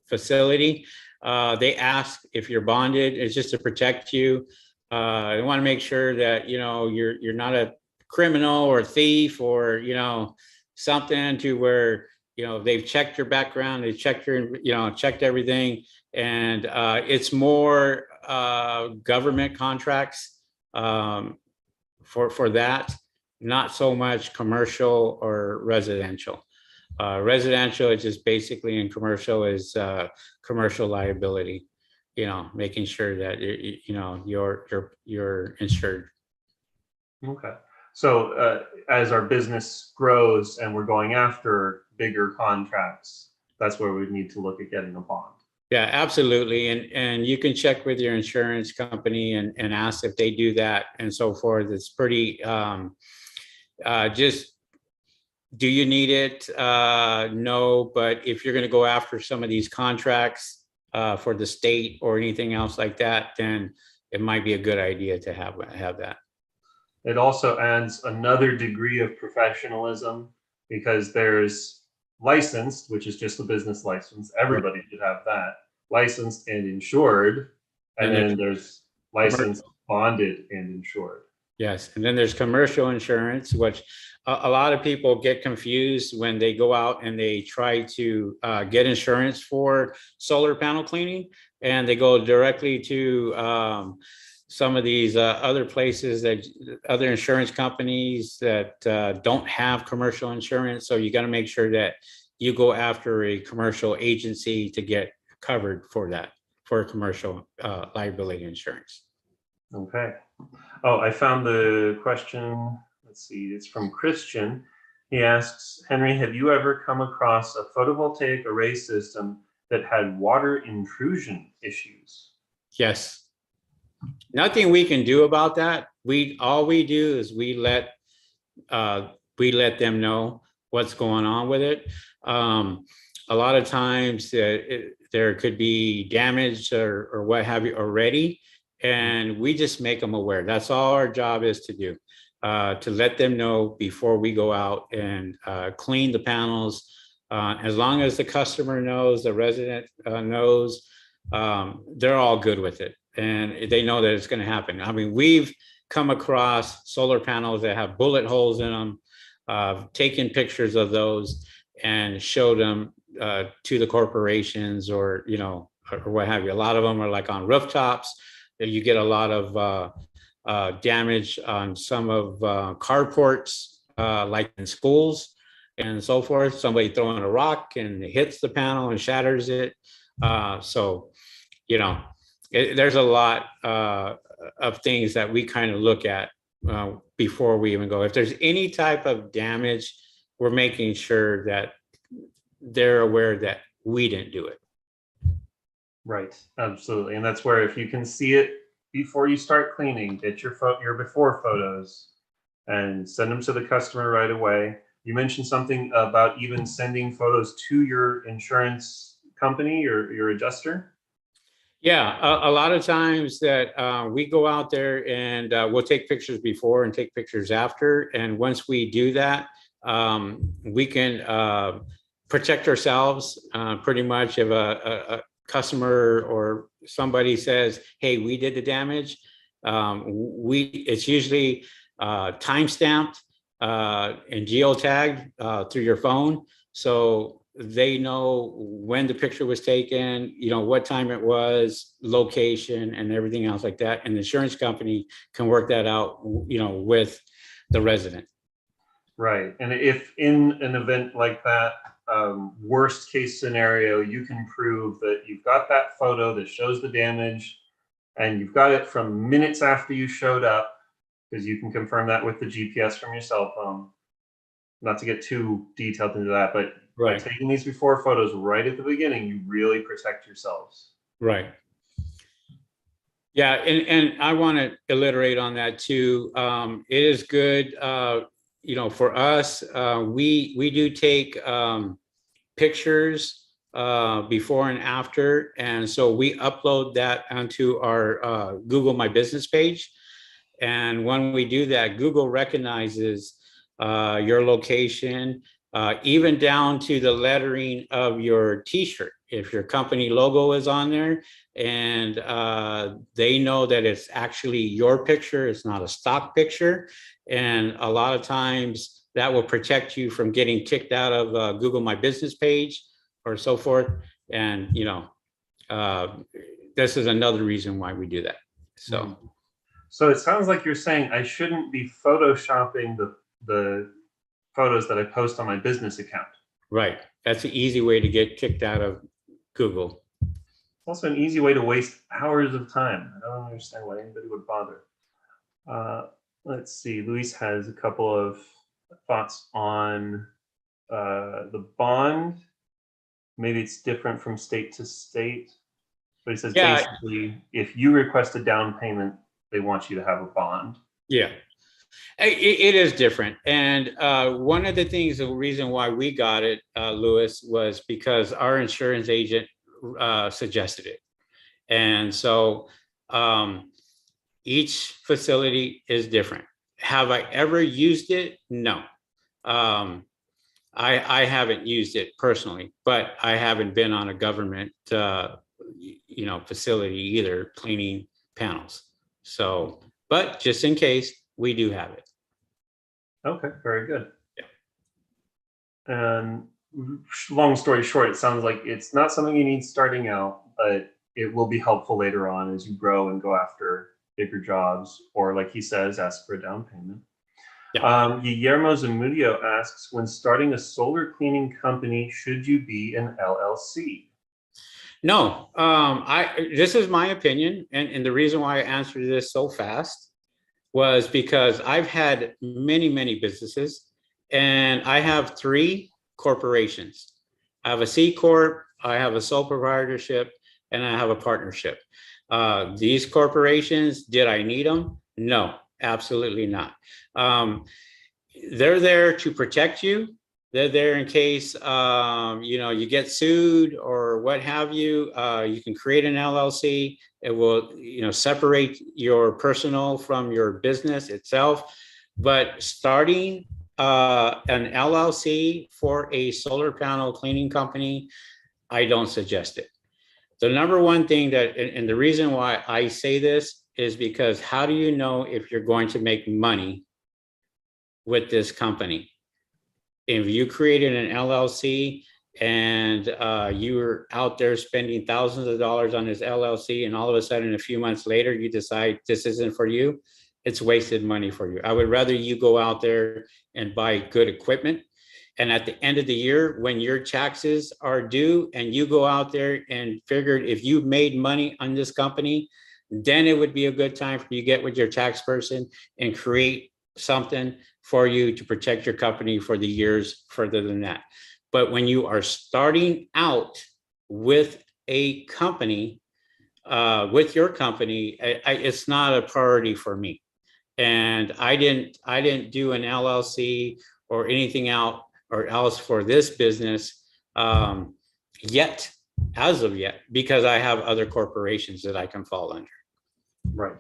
facility, they ask if you're bonded. It's just to protect you. They want to make sure that you're not a criminal or thief or something to where they've checked your background, they checked checked everything, and it's more government contracts for that, not so much commercial or residential. Residential is just basically, in commercial is commercial liability, making sure that you're insured. Okay. So as our business grows and we're going after bigger contracts, that's where we need to look at getting a bond. Yeah, absolutely. And you can check with your insurance company and ask if they do that and so forth. It's pretty, just, do you need it? No, but if you're going to go after some of these contracts for the state or anything else like that, then it might be a good idea to have that. It also adds another degree of professionalism, because there's licensed, which is just the business license. Everybody should have that. Licensed and insured. And then there's licensed, bonded, and insured. Yes. And then there's commercial insurance, which a lot of people get confused when they go out and they try to get insurance for solar panel cleaning, and they go directly to some of these other places, that other insurance companies that don't have commercial insurance. So you got to make sure that you go after a commercial agency to get covered for that, for commercial liability insurance. Okay. Oh, I found the question. Let's see. It's from Christian. He asks, Henry, have you ever come across a photovoltaic array system that had water intrusion issues? Yes. Nothing we can do about that. All we do is we let them know what's going on with it. A lot of times there could be damage or what have you already, and we just make them aware. That's all our job is to do, to let them know before we go out and clean the panels. As long as the customer knows, the resident knows, they're all good with it, and they know that it's going to happen. I mean, we've come across solar panels that have bullet holes in them, taken pictures of those and showed them to the corporations, or or what have you. A lot of them are like on rooftops. You get a lot of damage on some of carports, like in schools and so forth. Somebody throwing a rock and it hits the panel and shatters it. So, there's a lot of things that we kind of look at before we even go. If there's any type of damage, we're making sure that they're aware that we didn't do it. Right, absolutely. And that's where, if you can see it before you start cleaning, get your before photos and send them to the customer right away. You mentioned something about even sending photos to your insurance company or your adjuster. Yeah, a lot of times that we go out there and we'll take pictures before and take pictures after. And once we do that, we can protect ourselves pretty much. If a customer or somebody says, "Hey, we did the damage," it's usually time-stamped and geotagged through your phone, so they know when the picture was taken, what time it was, location, and everything else like that. And the insurance company can work that out, with the resident. Right. And if in an event like that, worst case scenario, you can prove that you've got that photo that shows the damage and you've got it from minutes after you showed up, because you can confirm that with the GPS from your cell phone. Not to get too detailed into that, but Right. by taking these before photos right at the beginning, you really protect yourselves. Right. Yeah, and I want to alliterate on that too. It is good, for us. We do take pictures before and after, and so we upload that onto our Google My Business page. And when we do that, Google recognizes your location, even down to the lettering of your T-shirt. If your company logo is on there, and they know that it's actually your picture, it's not a stock picture. And a lot of times that will protect you from getting kicked out of Google My Business page or so forth. And, this is another reason why we do that. So. So it sounds like you're saying I shouldn't be photoshopping the photos that I post on my business account. Right. That's an easy way to get kicked out of Google. It's also an easy way to waste hours of time. I don't understand why anybody would bother. Let's see. Luis has a couple of thoughts on the bond. Maybe it's different from state to state, but he says basically, if you request a down payment, they want you to have a bond. Yeah, it is different. And one of the things, the reason why we got it, Louis, was because our insurance agent suggested it. And so each facility is different. Have I ever used it? No. I haven't used it personally, but I haven't been on a government facility either, cleaning panels. So, but just in case, we do have it. Okay, very good. Yeah. And long story short, it sounds like it's not something you need starting out, but it will be helpful later on as you grow and go after bigger jobs, or like he says, ask for a down payment. Yeah. Guillermo Zamudio asks, when starting a solar cleaning company, should you be an LLC? No, this is my opinion. And the reason why I answered this so fast was because I've had many, many businesses, and I have 3 corporations. I have a C Corp, I have a sole proprietorship, and I have a partnership. These corporations, did I need them? No, absolutely not. They're there to protect you. They're there in case, you get sued or what have you. You can create an LLC. It will, separate your personal from your business itself. But starting an LLC for a solar panel cleaning company, I don't suggest it. The number one thing and the reason why I say this is because how do you know if you're going to make money with this company? If you created an LLC and you were out there spending thousands of dollars on this LLC, and all of a sudden, a few months later, you decide this isn't for you, it's wasted money for you. I would rather you go out there and buy good equipment. And at the end of the year, when your taxes are due and you go out there and figured if you made money on this company, then it would be a good time for you to get with your tax person and create something for you to protect your company for the years further than that. But when you are starting out with a company, with your company, it's not a priority for me. And I didn't do an LLC or anything out or else for this business yet, as of yet, because I have other corporations that I can fall under. Right.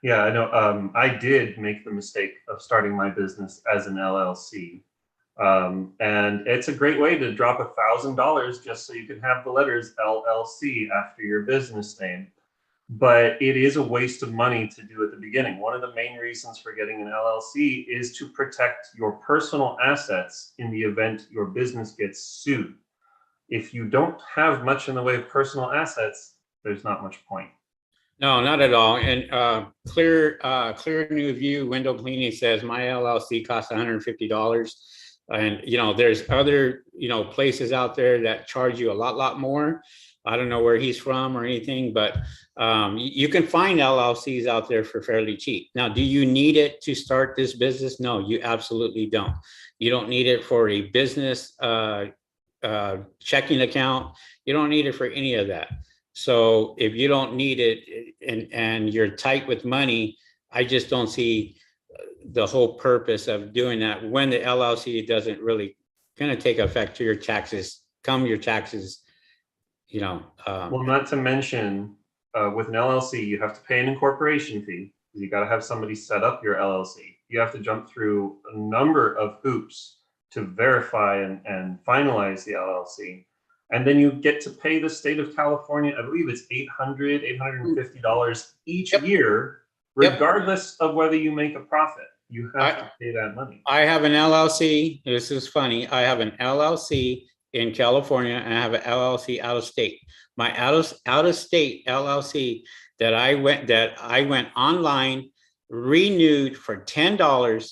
Yeah, I know. I did make the mistake of starting my business as an LLC. And it's a great way to drop $1,000 just so you can have the letters LLC after your business name. But it is a waste of money to do at the beginning. One of the main reasons for getting an LLC is to protect your personal assets in the event your business gets sued. If you don't have much in the way of personal assets, there's not much point. No, not at all. And Clear New View window cleaning says my LLC costs $150. And there's other places out there that charge you a lot more. I don't know where he's from or anything, but you can find LLCs out there for fairly cheap. Now, do you need it to start this business? No, you absolutely don't. You don't need it for a business checking account. You don't need it for any of that. So if you don't need it and you're tight with money, I just don't see the whole purpose of doing that when the LLC doesn't really going to take effect to your taxes, your taxes, Well, not to mention, with an LLC, you have to pay an incorporation fee. You got to have somebody set up your LLC. You have to jump through a number of hoops to verify and finalize the LLC. And then you get to pay the state of California, I believe it's $850 each year, regardless of whether you make a profit. You have to pay that money. I have an LLC. This is funny. I have an LLC in California and I have an LLC out of state. My out of state LLC that I went online, renewed for $10,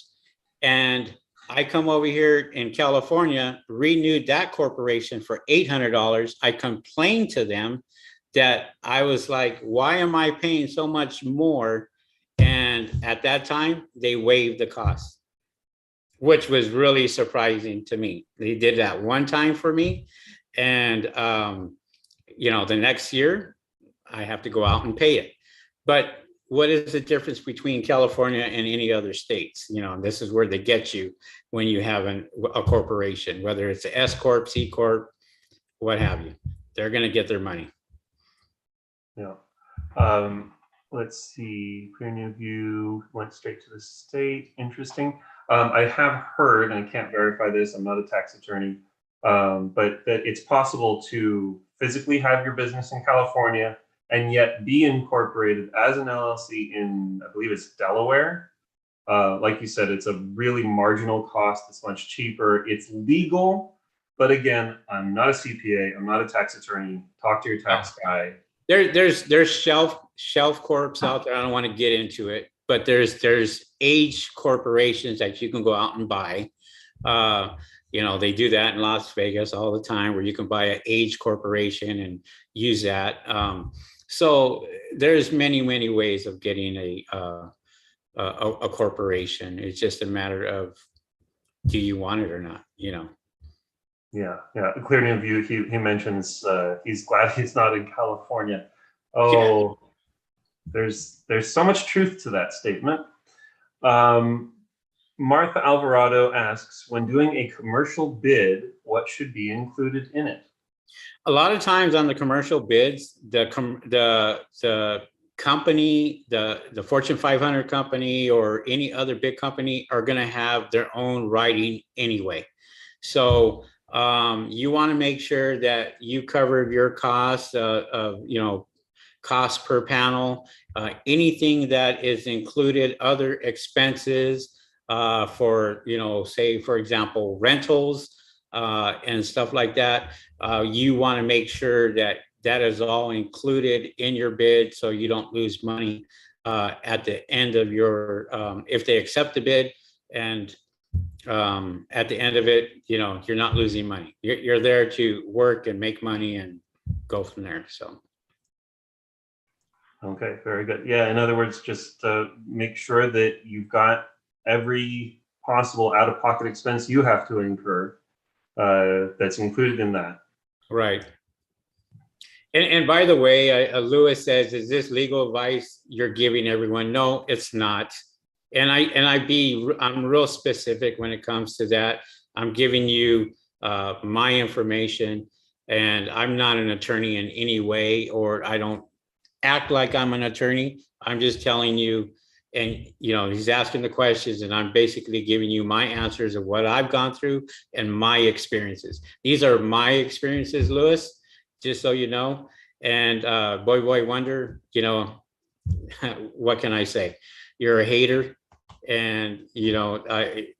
and I come over here in California, renewed that corporation for $800. I complained to them that I was like, why am I paying so much more? And at that time, they waived the cost, which was really surprising to me. They did that one time for me. And, the next year, I have to go out and pay it. But what is the difference between California and any other states? This is where they get you when you have a corporation, whether it's an S Corp, C Corp, what have you. They're going to get their money. Yeah. Let's see. Clear New View went straight to the state. Interesting. I have heard, and I can't verify this, I'm not a tax attorney, but that it's possible to physically have your business in California and yet be incorporated as an LLC in, I believe it's Delaware. Like you said, it's a really marginal cost. It's much cheaper. It's legal. But again, I'm not a CPA. I'm not a tax attorney. Talk to your tax guy. There's shelf corps out there. I don't want to get into it, but there's age corporations that you can go out and buy. They do that in Las Vegas all the time, where you can buy an age corporation and use that. So there's many ways of getting a corporation. It's just a matter of, do you want it or not? Yeah. Clear New View. He mentions he's glad he's not in California. Oh, yeah. There's so much truth to that statement. Martha Alvarado asks, when doing a commercial bid, what should be included in it? A lot of times on the commercial bids, the company, the Fortune 500 company or any other big company are going to have their own writing anyway. So you want to make sure that you cover your costs of, cost per panel, anything that is included, other expenses for, say, for example, rentals and stuff like that. You want to make sure that that is all included in your bid so you don't lose money at the end of your, if they accept the bid and at the end of it, you're not losing money. You're there to work and make money and go from there. So. Okay, very good. Yeah, in other words, just make sure that you've got every possible out-of-pocket expense you have to incur that's included in that. Right. And by the way, Lewis says, is this legal advice you're giving everyone? No, it's not. And I'm real specific when it comes to that. I'm giving you my information, and I'm not an attorney in any way, or I don't act like I'm an attorney. I'm just telling you, and he's asking the questions, and I'm basically giving you my answers of what I've gone through and my experiences. These are my experiences, Lewis, just so you know. And boy wonder, what can I say? You're a hater. And,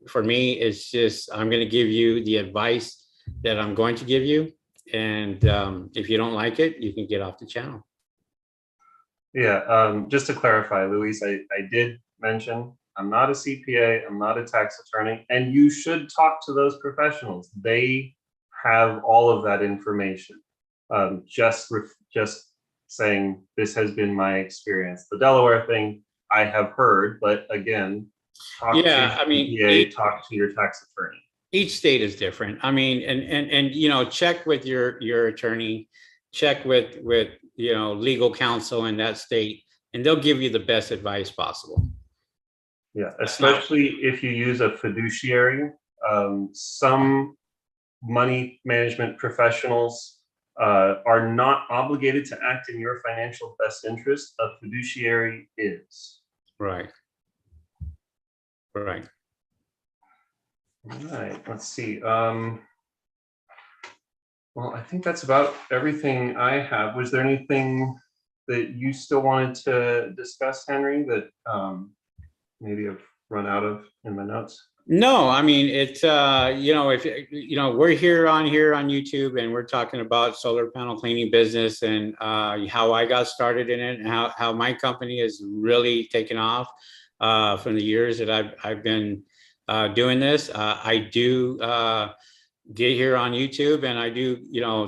for me, it's just, I'm going to give you the advice that I'm going to give you. And if you don't like it, you can get off the channel. Yeah, just to clarify, Luis, I did mention I'm not a CPA, I'm not a tax attorney, and you should talk to those professionals. They have all of that information. Just saying this has been my experience. The Delaware thing I have heard, but again, talk to your CPA, talk to your tax attorney. Each state is different. I mean, and check with your attorney, check with legal counsel in that state, and they'll give you the best advice possible. Yeah, especially if you use a fiduciary. Some money management professionals are not obligated to act in your financial best interest. A fiduciary is. Right. Right. All right, let's see. Well, I think that's about everything I have. Was there anything that you still wanted to discuss, Henry, that maybe I've run out of in my notes? No, I mean, it's, if, we're here on YouTube, and we're talking about solar panel cleaning business and how I got started in it, and how my company has really taken off from the years that I've been doing this. I do get here on YouTube, and I do,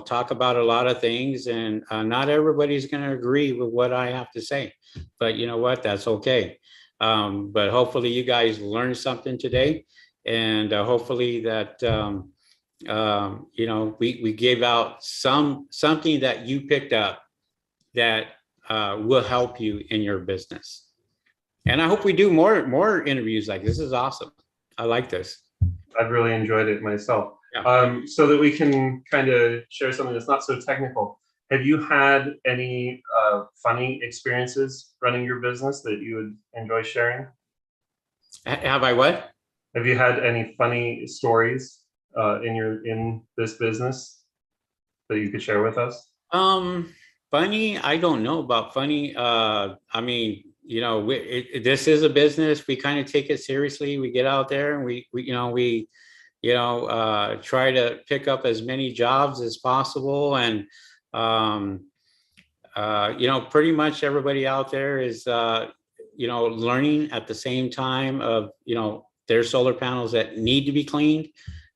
talk about a lot of things, and not everybody's going to agree with what I have to say, but you know what, that's okay. But hopefully you guys learned something today, and hopefully that, we gave out something that you picked up that will help you in your business. And I hope we do more interviews like this. This is awesome. I like this. I've really enjoyed it myself. Yeah. So that we can kind of share something that's not so technical. Have you had any funny experiences running your business that you would enjoy sharing? Have I what? Have you had any funny stories in this business that you could share with us? Funny, I don't know about funny. I mean, this is a business. We kind of take it seriously. We get out there and we try to pick up as many jobs as possible. And, pretty much everybody out there is, learning at the same time of, there's solar panels that need to be cleaned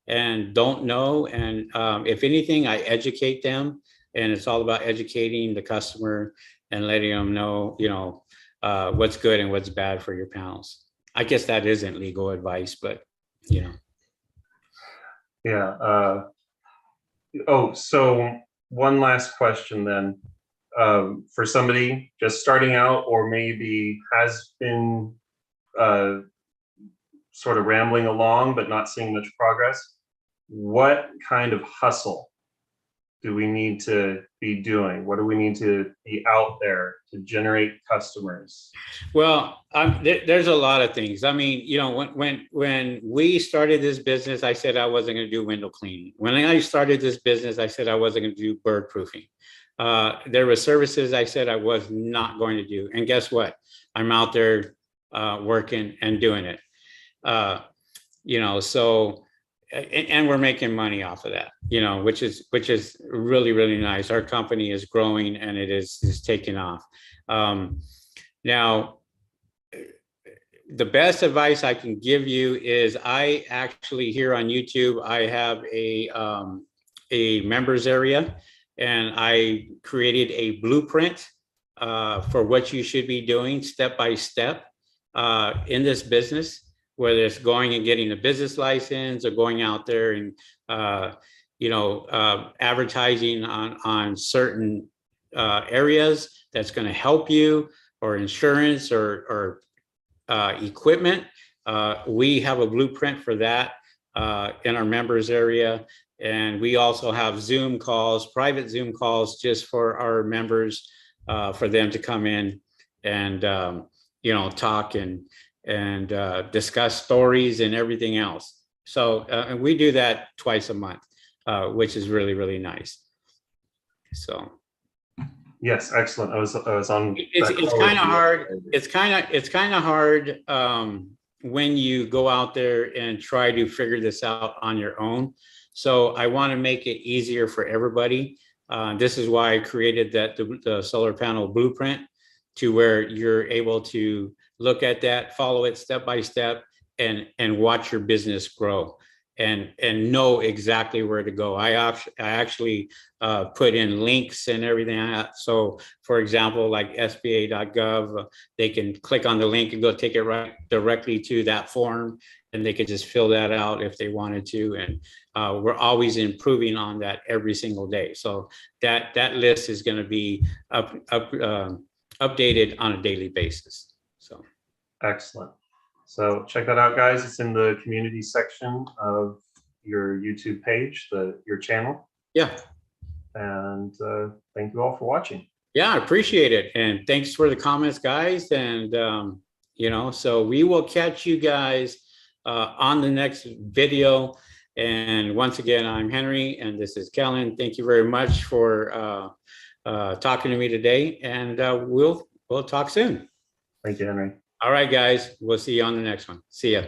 and don't know. And if anything, I educate them, and it's all about educating the customer and letting them know, what's good and what's bad for your panels. I guess that isn't legal advice, but, Yeah. So one last question then. For somebody just starting out, or maybe has been sort of rambling along but not seeing much progress, what kind of hustle do we need to be doing? What do we need to be out there to generate customers? Well, there's a lot of things. I mean, you know, when we started this business, I said I wasn't going to do window cleaning. When I started this business, I said I wasn't going to do bird proofing. There were services I said I was not going to do, and guess what? I'm out there working and doing it. You know, so and we're making money off of that, you know, which is really, really nice. Our company is growing and it is taking off. Now, the best advice I can give you is I actually here on YouTube, I have a members area, and I created a blueprint for what you should be doing step by step in this business, whether it's going and getting a business license or going out there and, you know, advertising on certain areas that's going to help you, or insurance or equipment. We have a blueprint for that in our members area. And we also have Zoom calls, private Zoom calls, just for our members, for them to come in and, you know, talk and discuss stories and everything else. So and we do that twice a month, which is really, really nice. So. Yes, excellent. I was on. It's kind of hard. It's kind of hard when you go out there and try to figure this out on your own. So I want to make it easier for everybody. This is why I created the solar panel blueprint, to where you're able to look at that, follow it step by step, and watch your business grow, and know exactly where to go. I actually put in links and everything. So for example, like SBA.gov, they can click on the link and go take it right directly to that form, and they could just fill that out if they wanted to. And we're always improving on that every single day. So that list is going to be updated on a daily basis. So excellent. So check that out, guys. It's in the community section of your YouTube page, your channel. Yeah. And thank you all for watching. Yeah, I appreciate it. And thanks for the comments, guys. And, you know, so we will catch you guys on the next video. And once again, I'm Henry, and this is Kellen. Thank you very much for talking to me today. And we'll talk soon. Thank you, Henry. All right, guys, we'll see you on the next one. See ya.